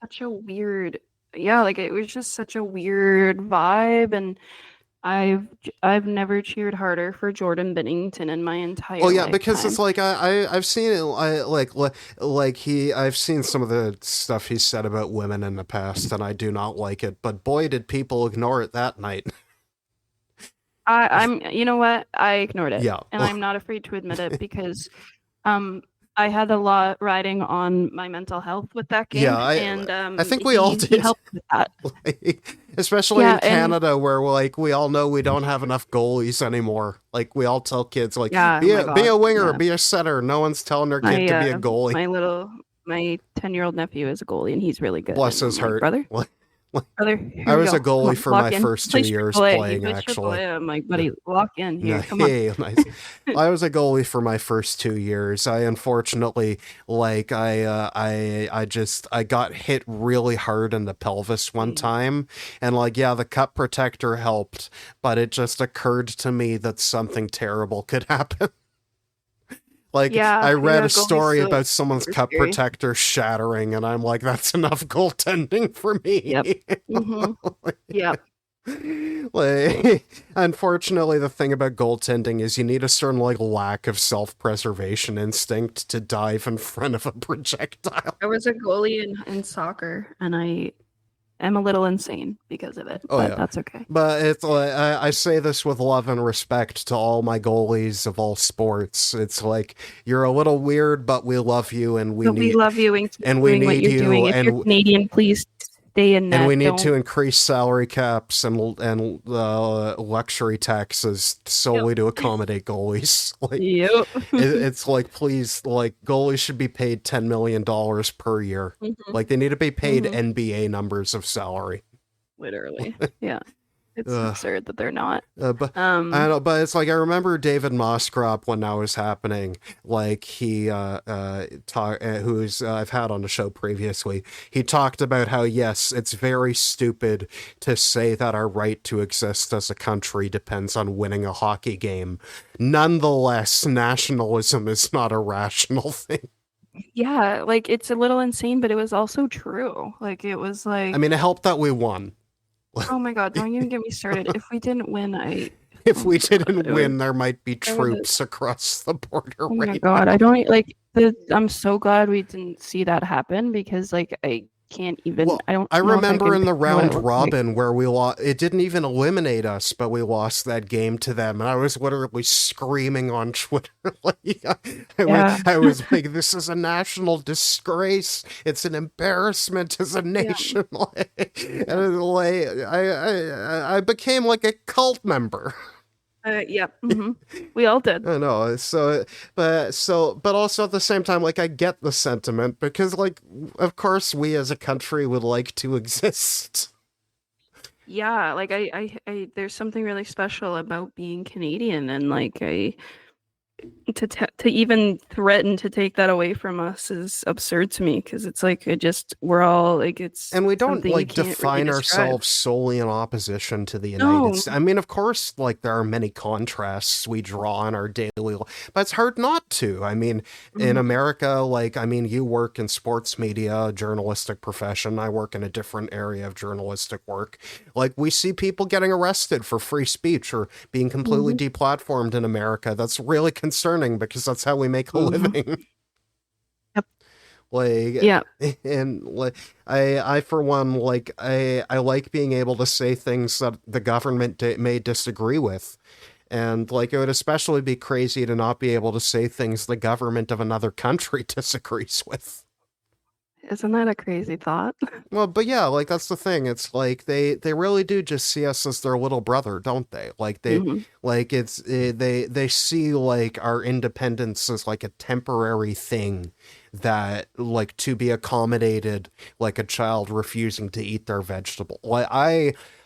Such a weird, yeah, like it was just such a weird vibe. And I've never cheered harder for Jordan Bennington in my Well, entire yeah, because it's lifetime. like I've seen it like I've seen some of the stuff he said about women in the past, and I do not like it. But boy, did people ignore it that night. I'm, you know what? I ignored it, Yeah, and I'm not afraid to admit it because um I had a lot riding on my mental health with that yeah. game, I and I think we all he did. helped with that. Especially in Yeah, and Canada, where like we all know we don't have enough goalies anymore. Like we all tell kids, like yeah, oh my be God, a winger, yeah. be a setter. No one's telling their kid My to be a goalie. my 10-year-old nephew is a goalie, and he's really good. Bless And I'm his like, heart. brother, Like, brother, I here we was a go. Come goalie on, for my lock in. first two Place your years delay. You playing, place your actually. delay. I'm like, buddy, lock in No, here. Come on. hey, nice. I was a goalie for my first 2 years. I unfortunately, like, I got hit really hard in the pelvis one Mm. time, and like, yeah, the cup protector helped, but it just occurred to me that something terrible could happen. Like, I read Yeah, a goalie's story so about someone's super cup scary. protector shattering, and I'm like, that's enough goaltending for Yep. me. Mm-hmm. Yep. Like, unfortunately, the thing about goaltending is you need a certain like lack of self-preservation instinct to dive in front of a projectile. I was a goalie in soccer, and I am a little insane because of it, Oh but yeah, that's okay. but it's like I say this with love and respect to all my goalies of all sports. It's like you're a little weird, but we love you, But we love you and keep and we doing what need you're doing. you, If you're Canadian, please stay in and we net. need to Don't. increase salary caps and luxury taxes Yep. solely to accommodate goalies. Like Yep. it's like please, like goalies should be paid $10 million per year. Hmm. Like they need to be paid Hmm. NBA numbers of salary. Literally. Yeah. It's Ugh. absurd that they're not. But I don't Um, know, but it's like I remember David Moskrop when that was happening. Like he who's I've had on the show previously. He talked about how yes, it's very stupid to say that our right to exist as a country depends on winning a hockey game. Nonetheless, nationalism is not a rational thing. yeah, like it's a little insane, but it was also true. Like it was I like, mean, it helped that we won. oh my God, don't even get me started. If we didn't win, If oh we my God, didn't it would, win, there might be I would, troops across the border oh my right God, I now. don't like I'm so glad we didn't see that happen because like I can't even, Well, I don't I know if I remember can in the picture what it round looks like. robin where we lost, it didn't even eliminate us, but we lost that game to them. And I was literally screaming on Twitter. Like, Yeah. I was like, this is a national disgrace. It's an embarrassment as a Yeah. nation. Yeah. And like, I became like a cult member. Yeah. We all did. I know. But also at the same time, like I get the sentiment because, like, of course, we as a country would like to exist. Yeah, like there's something really special about being Canadian, and like to even threaten to take that away from us is absurd to me because it's like we're all like it's And we don't something you like can't really define describe. ourselves solely in opposition to the United No. States. I mean, of course, like there are many contrasts we draw in our daily life, but it's hard not to. I mean, in Mhm. America, like, I mean, you work in sports media, journalistic profession. I work in a different area of journalistic work. Like, we see people getting arrested for free speech or being completely Mhm. deplatformed in America. That's really concerning because that's how we make a Mhm. living. Yep. Like, Yeah. and like I for one, like I like being able to say things that the government may disagree with, and like it would especially be crazy to not be able to say things the government of another country disagrees with. Isn't that a crazy thought? Well, but yeah, like that's the thing. It's like they really do just see us as their little brother, don't they? Like they Mhm. like it's they see like our independence as like a temporary thing that like to be accommodated, like a child refusing to eat their vegetable. Like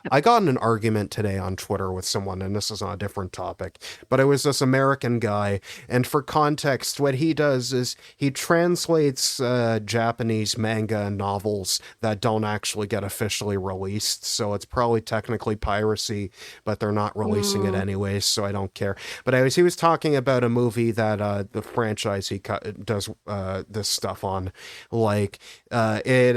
Yep. I got in an argument today on Twitter with someone, and this is on a different topic, but it was this American guy, and for context, what he does is he translates Japanese manga and novels that don't actually get officially released, so it's probably technically piracy, but they're not releasing it Mm. anyways, so I don't care. But anyways, he was talking about a movie that the franchise he does this stuff on. Like it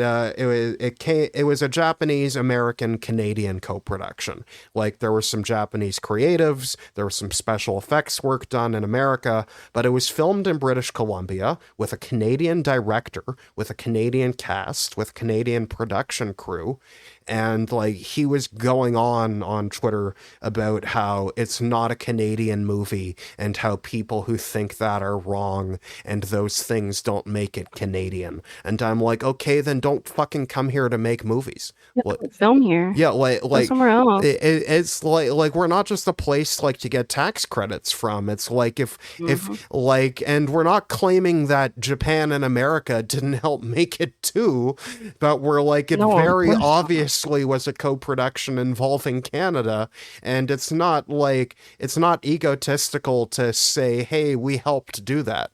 was a Japanese American Canadian co-production. Like there were some Japanese creatives, there was some special effects work done in America, but it was filmed in British Columbia with a Canadian director, with a Canadian cast, with Canadian production crew. And like he was going on Twitter about how it's not a Canadian movie and how people who think that are wrong and those things don't make it Canadian. And I'm like, okay, then don't fucking come here to make movies. Yeah, Like, film here. yeah, Go somewhere else. it's like we're not just a place like to get tax credits from. It's like Hmm. if like, and we're not claiming that Japan and America didn't help make it too, but we're like it No, of very course not. obviously was a co-production involving Canada, and it's not like it's not egotistical to say, hey, we helped do that.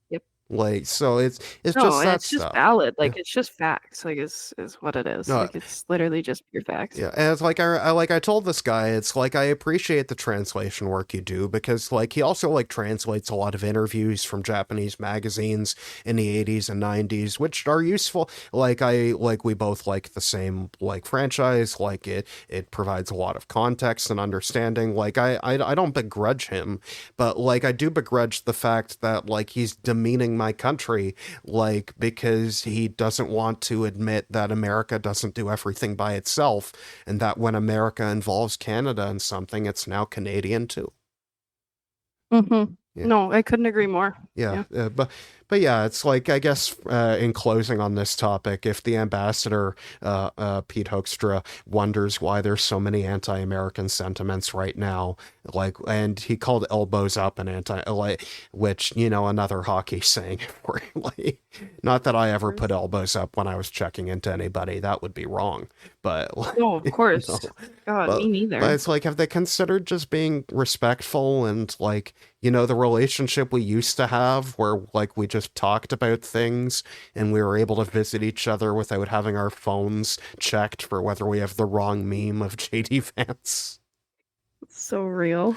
Yep. Like, so it's No, just and that it's just stuff. valid. Yeah. Like it's just facts. Like is what it is. No, Like it's literally just pure facts. yeah, and it's like I told this guy, it's like I appreciate the translation work you do because like he also like translates a lot of interviews from Japanese magazines in the 80s and 90s, which are useful. Like we both like the same like franchise, like it provides a lot of context and understanding. Like I don't begrudge him, but like I do begrudge the fact that like he's demeaning my country like because he doesn't want to admit that America doesn't do everything by itself and that when America involves Canada in something, it's now Canadian too. Mm-hmm. Yeah. No, I couldn't agree more. Yeah, Yeah. but yeah, it's like I guess in closing on this topic, if the ambassador Pete Hoekstra wonders why there's so many anti-American sentiments right now, like, and he called elbows up an anti, like, which you know another hockey saying, for like, not that I ever put elbows up when I was checking into anybody, that would be wrong, but like, No, of you know, course. God, but me but neither. it's like have they considered just being respectful and like you know the relationship we used to have where like we just talked about things and we were able to visit each other without having our phones checked for whether we have the wrong meme of JD Vance. It's so real.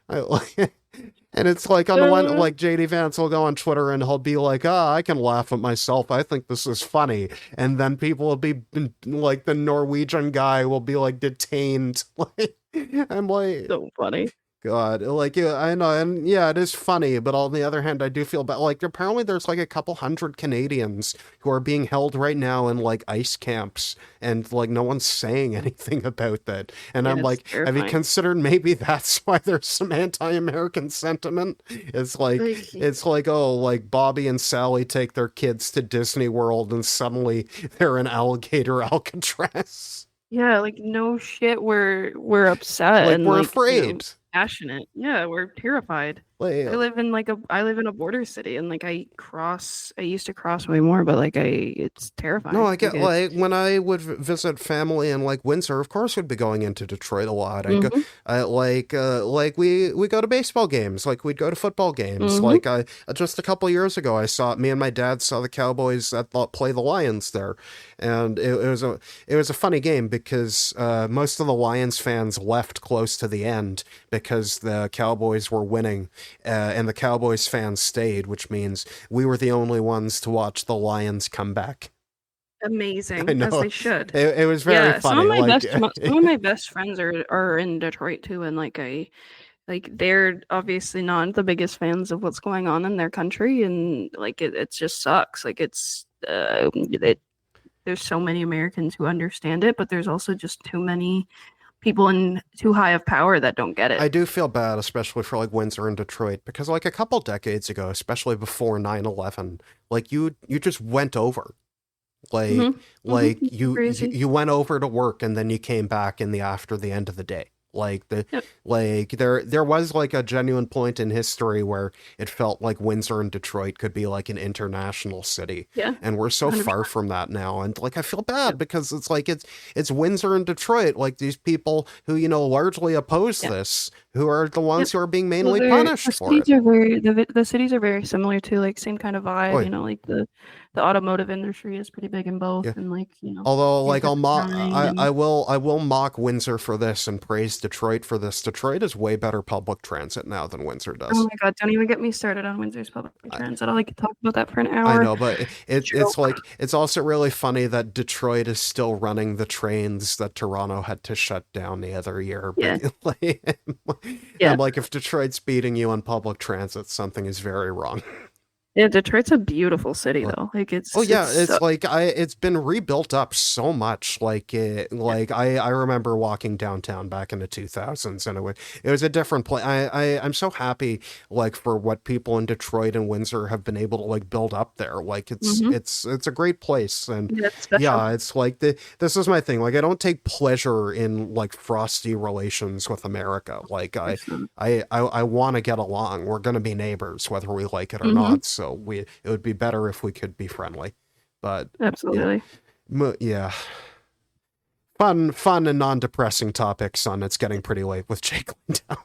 I, like, and it's like on the one Uh, like JD Vance will go on Twitter and he'll be like, I can laugh at myself. I think this is funny. And then people will be like the Norwegian guy will be like detained. Like I'm like so funny. God, like yeah, I know, and yeah, it is funny, but on the other hand, I do feel bad. Like apparently, there's like a couple hundred Canadians who are being held right now in like ice camps, and like no one's saying anything about that. And Yeah, I'm it's like, have you terrifying. considered maybe that's why there's some anti-American sentiment? Like, It's like oh, like Bobby and Sally take their kids to Disney World, and suddenly they're in alligator Alcatraz. yeah, like no shit, we're upset Like and we're like, afraid. passionate. Yeah, we're terrified. Like I live in a border city and like I used to cross way more, but like it's no, terrifying. I Like get it's like when I would visit family in like Windsor, of course we'd be going into Detroit a lot. I go hmm I like we go to baseball games, like we'd go to football games. hmm Like I just a couple years ago I saw me and my dad saw the Cowboys play the Lions there. And it was a funny game because most of the Lions fans left close to the end because the Cowboys were winning and the Cowboys fans stayed, which means we were the only ones to watch the Lions come back. I Amazing, as know they should. it was very Yeah, funny. Like, some of my best friends are in Detroit too, and like they're obviously not the biggest fans of what's going on in their country, and like it just sucks. Like there's so many Americans who understand it, but there's also just too many people in too high of power that don't get it. I do feel bad, especially for like Windsor and Detroit, because like a couple decades ago, especially before 9/11, like you just went over. Like Hmm. Hmm. Crazy. you went over to work and then you came back in the after the end of the day. Yep. Like there was like a genuine point in history where it felt like Windsor and Detroit could be like an international city. Yeah. And we're so far 100%. from that now. And like I feel bad Yep. because it's like it's Windsor and Detroit, like these people who, you know, largely oppose Yep. this, who are the Yep. ones who are being Well, mainly punished the for it. cities are very the cities are very similar too, like same kind of Oh, vibe, yeah. you know, like the automotive industry is pretty big in both, Yeah. and Although, like, interior design and I will mock Windsor for this and praise Detroit for this. Detroit is way better public transit now than Windsor oh does. my God, don't even get me started on Windsor's public transit. I could talk about that for an I hour. know, but it's Joke. like it's also really funny that Detroit is still running the trains that Toronto had to shut down the other year. Yeah, Like, yeah, I'm like, if Detroit's beating you on public transit, something is very wrong. yeah. Detroit's a beautiful city though. Like Oh it's yeah, so, it's like it's been rebuilt up so much. yeah. I remember walking downtown back in the 2000s, and it was a different place. I'm so happy like for what people in Detroit and Windsor have been able to like build up there. Like Hmm. it's a great place, and Yeah, it's special. yeah, it's like this is my thing. Like I don't take pleasure in like frosty relations with America. Like I want to get along. We're going to be neighbors, whether we like it or Hmm. not. So it would be better if we could be friendly. But yeah, Absolutely. yeah, fun and non-depressing topics on It's Getting Pretty Late with Jake Lindell.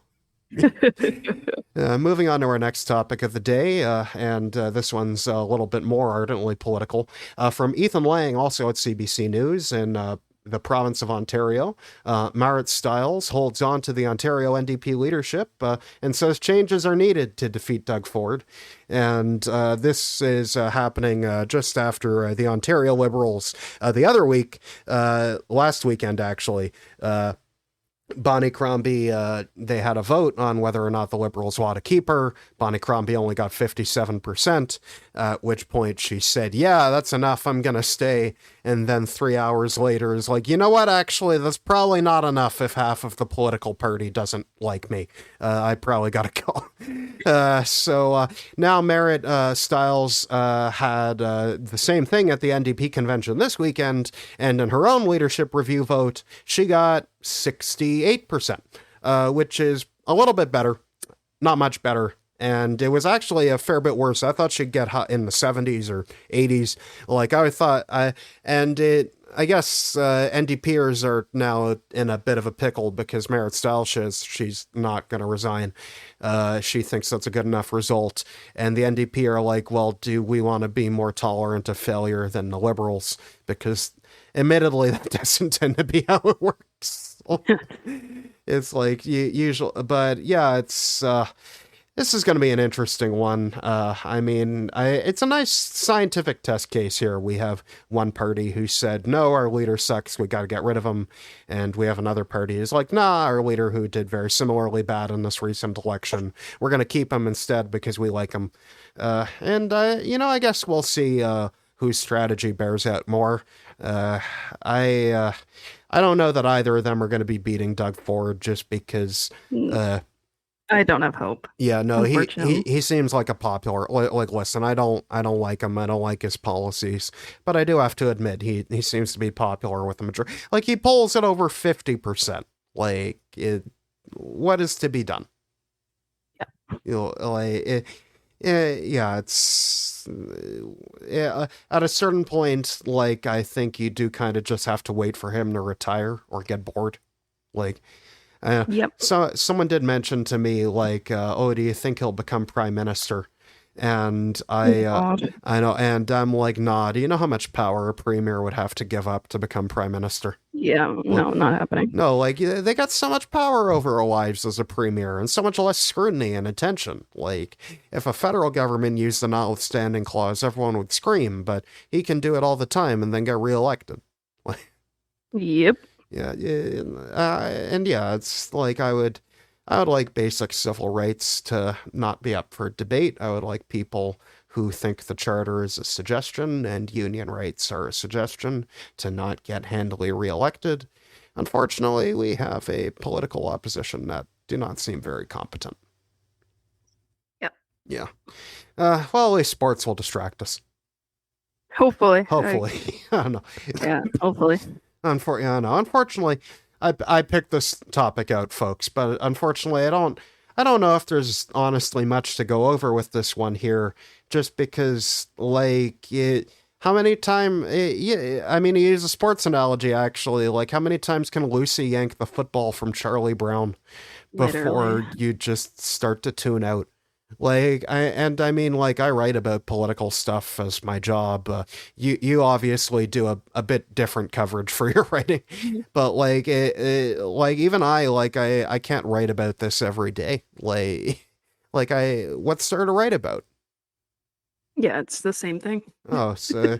Moving on to our next topic of the day, and this one's a little bit more ardently political. From Ethan Lang, also at CBC News in the province of Ontario, Marit Stiles holds on to the Ontario NDP leadership and says changes are needed to defeat Doug Ford. And this is happening just after the Ontario Liberals the other week, last weekend actually. Bonnie Crombie, they had a vote on whether or not the Liberals want to keep her. Bonnie Crombie only got 57%, at which point she said, yeah, that's enough, I'm going to stay. And then 3 hours later is like, you know what, actually, that's probably not enough if half of the political party doesn't like me. I probably got to go. So now Merritt Stiles had the same thing at the NDP convention this weekend, and in her own leadership review vote, she got 68%, which is a little bit better, not much better. And it was actually a fair bit worse. I thought she'd get in the 70s or 80s. Like I thought, I guess NDPers are now in a bit of a pickle because Merritt Stiles says she's not going to resign. She thinks that's a good enough result. And the NDP are like, well, do we want to be more tolerant of failure than the Liberals? Because admittedly, that doesn't tend to be how it works. It's like usual, but yeah, it's this is going to be an interesting one. I mean, it's a nice scientific test case here. We have one party who said, no, our leader sucks, we got to get rid of him. And we have another party who's like, nah, our leader who did very similarly bad in this recent election, we're going to keep him instead because we like him. I guess we'll see whose strategy bears out more. Uh, I don't know that either of them are going to be beating Doug Ford just because I don't have hope. yeah, no, Unfortunately. he seems like a popular like listen, I don't like him. I don't like his policies, but I do have to admit he seems to be popular with the majority. Like he polls at over 50%. Like what is to be done? You know, yeah, it's yeah, at a certain point like I think you do kind of just have to wait for him to retire or get bored. Like Yep. so someone did mention to me like, "Oh, do you think he'll become prime minister?" And Oh, God. I know, and I'm like, "Nah." Do you know how much power a premier would have to give up to become prime minister? Yeah, Well, no, not happening. no, like they got so much power over our lives as a premier, and so much less scrutiny and attention. Like if a federal government used the notwithstanding clause, everyone would scream, but he can do it all the time and then get reelected. Yep. Yeah, yeah, and yeah, it's like I would like basic civil rights to not be up for debate. I would like people who think the charter is a suggestion and union rights are a suggestion to not get handily reelected. Unfortunately, we have a political opposition that do not seem very competent. Yep. Yeah. Well, at least sports will distract us. Hopefully. Hopefully. I don't know. Yeah, hopefully. Unfortunately, I picked this topic out, folks, but unfortunately, I don't know if there's honestly much to go over with this one here, just because like how many times? Yeah, I mean, he used a sports analogy actually. Like, how many times can Lucy yank the football from Charlie Brown Literally. before you just start to tune out? I mean, like, I write about political stuff as my job. You obviously do a bit different coverage for your writing, Mhm. but like even I can't write about this every day. What's there to write about? Yeah, it's the same thing. Oh, so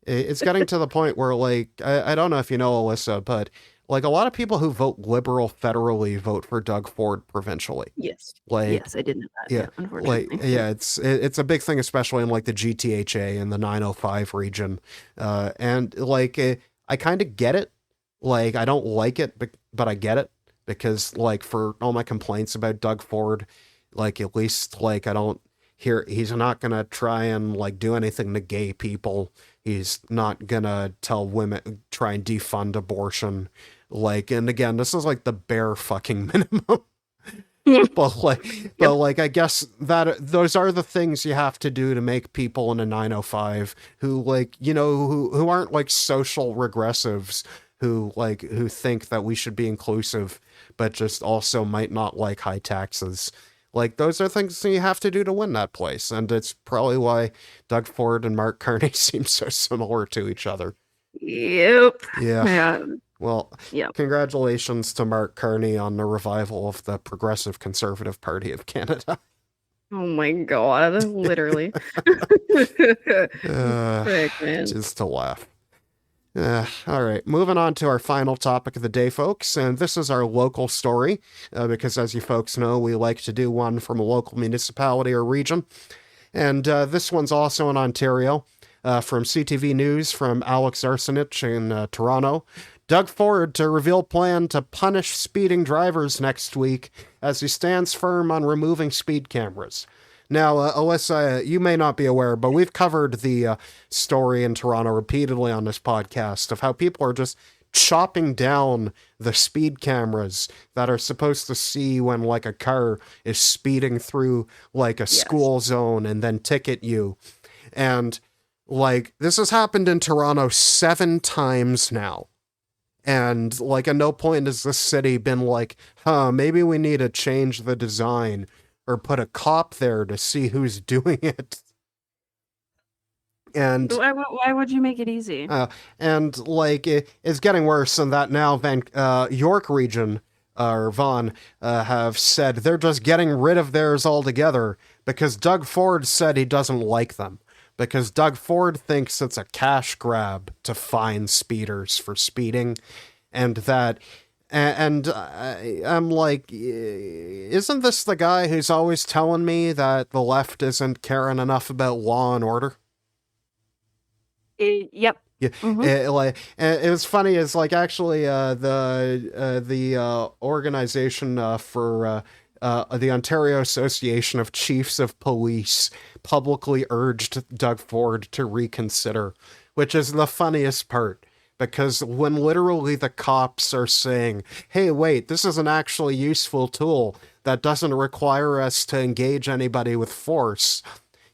it's getting to the point where, like, I don't know if you know, Alyssa, but like a lot of people who vote liberal federally vote for Doug Ford provincially. Yes. Like, Yes, I did know that. yeah, Yeah, unfortunately. Yeah. it's a big thing, especially in like the GTHA and the 905 region. And like I kind of get it. Like I don't like it, but I get it because like for all my complaints about Doug Ford, like at least like I don't hear he's not gonna try and like do anything to gay people. He's not gonna tell women try and defund abortion. Like, and again, this is like the bare fucking minimum. Yep. I guess that those are the things you have to do to make people in a 905 who like who aren't like social regressives who think that we should be inclusive but just also might not like high taxes. Like those are things that you have to do to win that place, and it's probably why Doug Ford and Mark Carney seem so similar to each other. Yep. Yeah. Yeah. Well, Yep. congratulations to Mark Carney on the revival of the Progressive Conservative Party of Canada. Oh my God. Literally. Uh, Frick, man. just to laugh. All right, moving on to our final topic of the day, folks, and this is our local story, because as you folks know, we like to do one from a local municipality or region, and this one's also in Ontario, from CTV News from Alex Arsenich in Toronto. Doug Ford to reveal plan to punish speeding drivers next week as he stands firm on removing speed cameras. Now, Alyssa, you may not be aware, but we've covered the story in Toronto repeatedly on this podcast of how people are just chopping down the speed cameras that are supposed to see when like a car is speeding through like a Yes. school zone and then ticket you. And like this has happened in Toronto 7 times now. And like at no point has the city been like, maybe we need to change the design or put a cop there to see who's doing it. And Why would you make it easy? like it's getting worse than that now. York region or Vaughan have said they're just getting rid of theirs altogether because Doug Ford said he doesn't like them. Because Doug Ford thinks it's a cash grab to fine speeders for speeding, and that and I'm like, isn't this the guy who's always telling me that the left isn't caring enough about law and order? Yep. Yeah, Mm-hmm. it was funny. Is like actually the organization for the Ontario Association of Chiefs of Police publicly urged Doug Ford to reconsider, which is the funniest part. Because when literally the cops are saying, hey, wait, this is an actually useful tool that doesn't require us to engage anybody with force,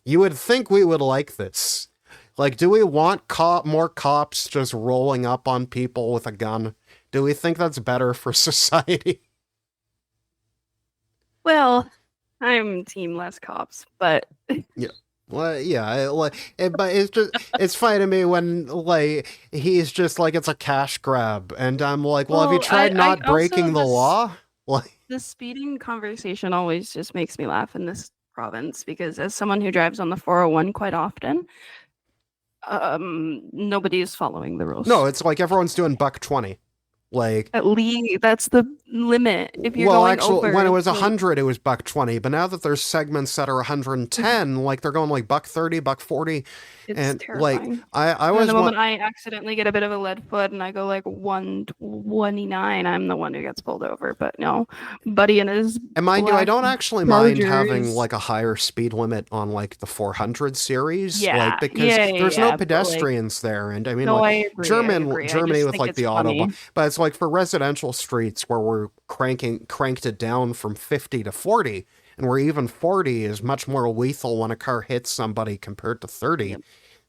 you would think we would like this. Like, do we want more cops just rolling up on people with a gun? Do we think that's better for society? Well, I'm team less cops, but Yeah. Well, yeah, but it's funny to me when like he's just like it's a cash grab, and I'm like, well, have you well, tried I not also breaking the law? Like, the speeding conversation always just makes me laugh in this province because as someone who drives on the 401 quite often, nobody is following the no, rules. it's like everyone's doing buck 20. Like, At least that's the limit. If you're well, going actually, when it over, was like 100, it was buck 20. But now that there's segments that are 110, like they're going like buck 30, buck 40, it's and like terrifying. I And then was the one. moment I accidentally get a bit of a lead foot and I go like 129, I'm the one who gets pulled over. But no, Buddy and his And mind you, I black don't actually mind having Chargers. like a higher speed limit on like the 400 series, like Yeah, because yeah, yeah, there's no yeah. But like, pedestrians there, and I mean no, like I agree. I agree. I Germany just with think like it's the autobahn, funny. but it's like for residential streets where we're cranked it down from 50 to 40, and where even 40 is much more lethal when a car hits somebody compared to 30. Yep.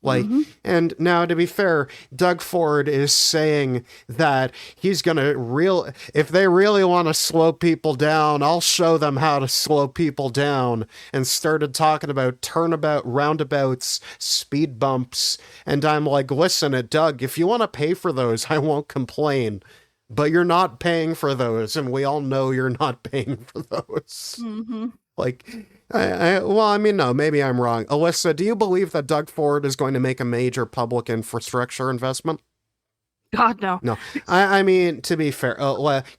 Like, and now to be fair, Doug Ford is saying that he's going to if they really want to slow people down, I'll show them how to slow people down, and started talking about turnabout, roundabouts, speed bumps. And I'm like, listen, Doug, if you want to pay for those, I won't complain. But you're not paying for those, and we all know you're not paying for those. Like, well, I mean, no, maybe I'm wrong. Alyssa, do you believe that Doug Ford is going to make a major public infrastructure investment? God, no. No. I mean, to be fair,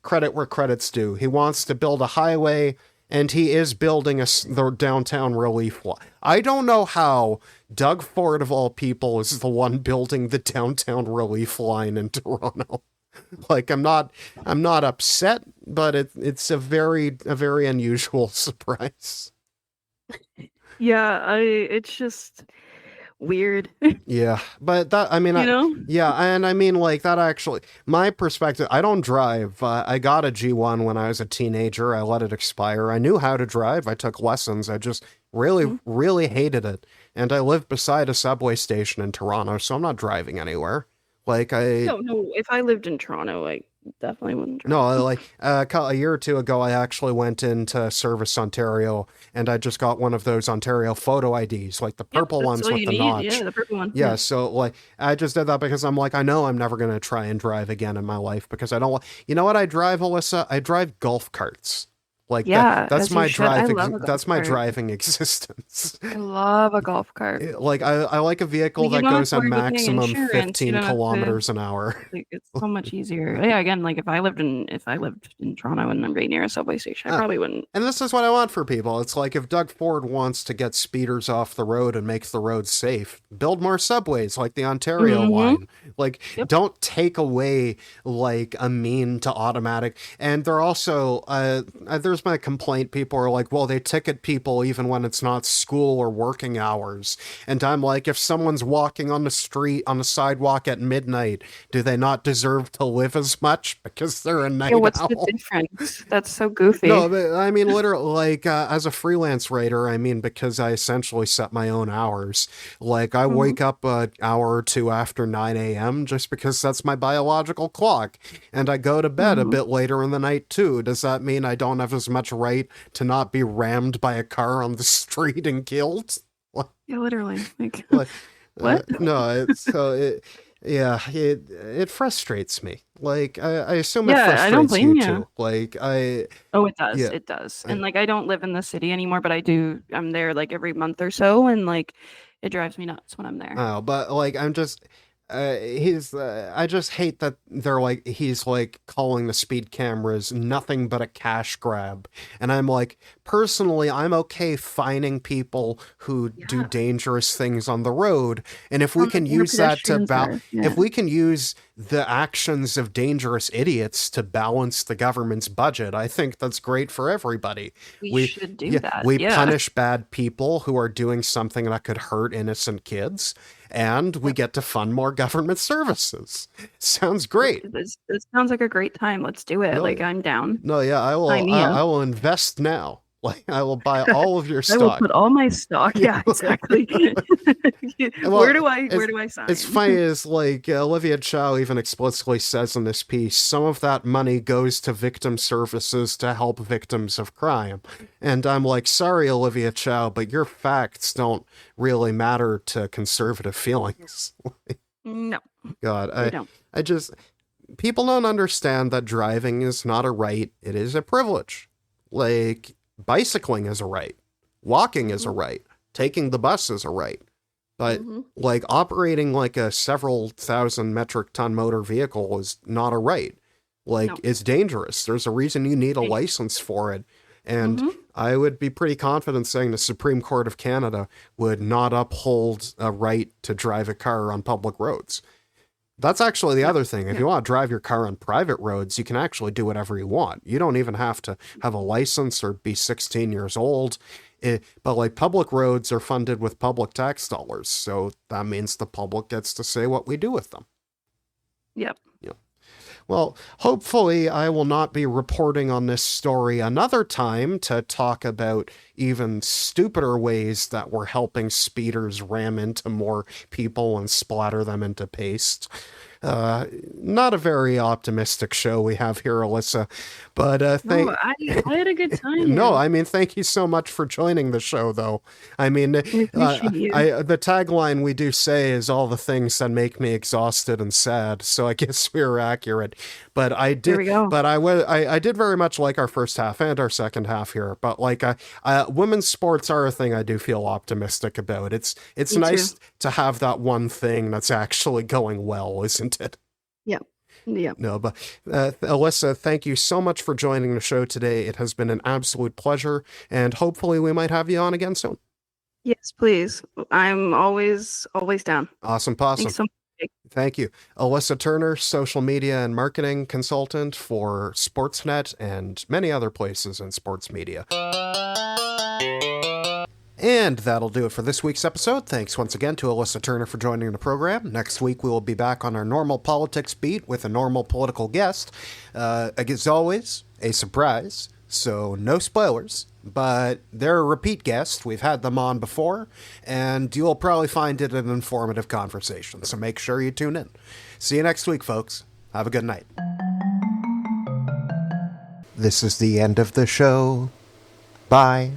credit where credit's due. He wants to build a highway, and he is building the downtown relief line. I don't know how Doug Ford, of all people, is the one building the downtown relief line in Toronto. Like, I'm not upset, but it's a very unusual surprise. Yeah, it's just weird. Yeah, but that, I mean, yeah, and I mean, like, that actually, my perspective, I don't drive. I got a G1 when I was a teenager. I let it expire. I knew how to drive. I took lessons. I just really hated it. And I live beside a subway station in Toronto, so I'm not driving anywhere. Like, no, if I lived in Toronto, I definitely wouldn't drive. No, like a year or two ago, I actually went into Service Ontario, and I just got one of those Ontario photo IDs, like the purple ones with the notch. Yeah, the purple one. Yeah, so like I just did that because I'm like, I know I'm never gonna try and drive again in my life because I don't. You know what I drive, Alyssa? I drive golf carts. Like, yeah, that's my driving. That's my driving existence. I love a golf cart. Like, I like a vehicle that goes a maximum 15 kilometers an hour. Like, it's so much easier. Yeah, again, like if I lived in Toronto and I'm right near a subway station, I probably wouldn't. And this is what I want for people. It's like if Doug Ford wants to get speeders off the road and make the roads safe, build more subways like the Ontario line. Like, don't take away like a mean to automatic. And they're also there's my complaint. People are like, well, they ticket people even when it's not school or working hours. And I'm like, if someone's walking on the street, on the sidewalk at midnight, do they not deserve to live as much because they're a night owl? What's the difference? That's so goofy. No, but I mean, literally, like, as a freelance writer, I mean, because I essentially set my own hours. Like, I wake up an hour or two after 9 a.m. just because that's my biological clock. And I go to bed a bit later in the night, too. Does that mean I don't have as much right to not be rammed by a car on the street and killed? Yeah, literally. Like, what? No, it frustrates me. Like, I assume it frustrates I don't blame you too. Like, it does. Yeah, it does. And like, I don't live in the city anymore, but I'm there like every month or so, and like, it drives me nuts when I'm there. Oh, but like, I'm just, I just hate that he's like calling the speed cameras nothing but a cash grab. And I'm like, personally, I'm okay fining people who do dangerous things on the road. And if we can use that if we can use the actions of dangerous idiots to balance the government's budget, I think that's great for everybody. We should do that. We punish bad people who are doing something that could hurt innocent kids. And we get to fund more government services. Sounds great. This sounds like a great time. Let's do it. No, like, I'm down. No, yeah, I will. I will invest now. Like, I will buy all of your stock. I will put all my stock. Yeah, exactly. Well, where do I sign? It's funny is like Olivia Chow even explicitly says in this piece, some of that money goes to victim services to help victims of crime. And I'm like, sorry, Olivia Chow, but your facts don't really matter to conservative feelings. No. God, I just, people don't understand that driving is not a right. It is a privilege. Like, bicycling is a right. Walking is a right. Taking the bus is a right. But like operating like a several thousand metric ton motor vehicle is not a right. Like, it's dangerous. There's a reason you need a license for it. And I would be pretty confident saying the Supreme Court of Canada would not uphold a right to drive a car on public roads. That's actually the other thing. If you want to drive your car on private roads, you can actually do whatever you want. You don't even have to have a license or be 16 years old. But like, public roads are funded with public tax dollars. So that means the public gets to say what we do with them. Yep. Well, hopefully, I will not be reporting on this story another time to talk about even stupider ways that we're helping speeders ram into more people and splatter them into paste. Uh, Not a very optimistic show we have here, Alyssa. But No, I had a good time, no, man. I mean, thank you so much for joining the show, though. I mean, I appreciate you. the tagline we do say is all the things that make me exhausted and sad. So I guess we were accurate. But There we go. I did very much like our first half and our second half here. But like, women's sports are a thing I do feel optimistic about. It's Me too. nice to have that one thing that's actually going well, isn't it? Yep. Yep. No, but Alyssa, thank you so much for joining the show today. It has been an absolute pleasure, and hopefully we might have you on again soon. Yes, please. I'm always down. Awesome, possum. Thanks so much. Jake. Thank you. Alyssa Turner, social media and marketing consultant for Sportsnet and many other places in sports media. And that'll do it for this week's episode. Thanks once again to Alyssa Turner for joining the program. Next week, we will be back on our normal politics beat with a normal political guest. As always, a surprise, so no spoilers, but they're a repeat guest. We've had them on before, and you'll probably find it an informative conversation, so make sure you tune in. See you next week, folks. Have a good night. This is the end of the show. Bye.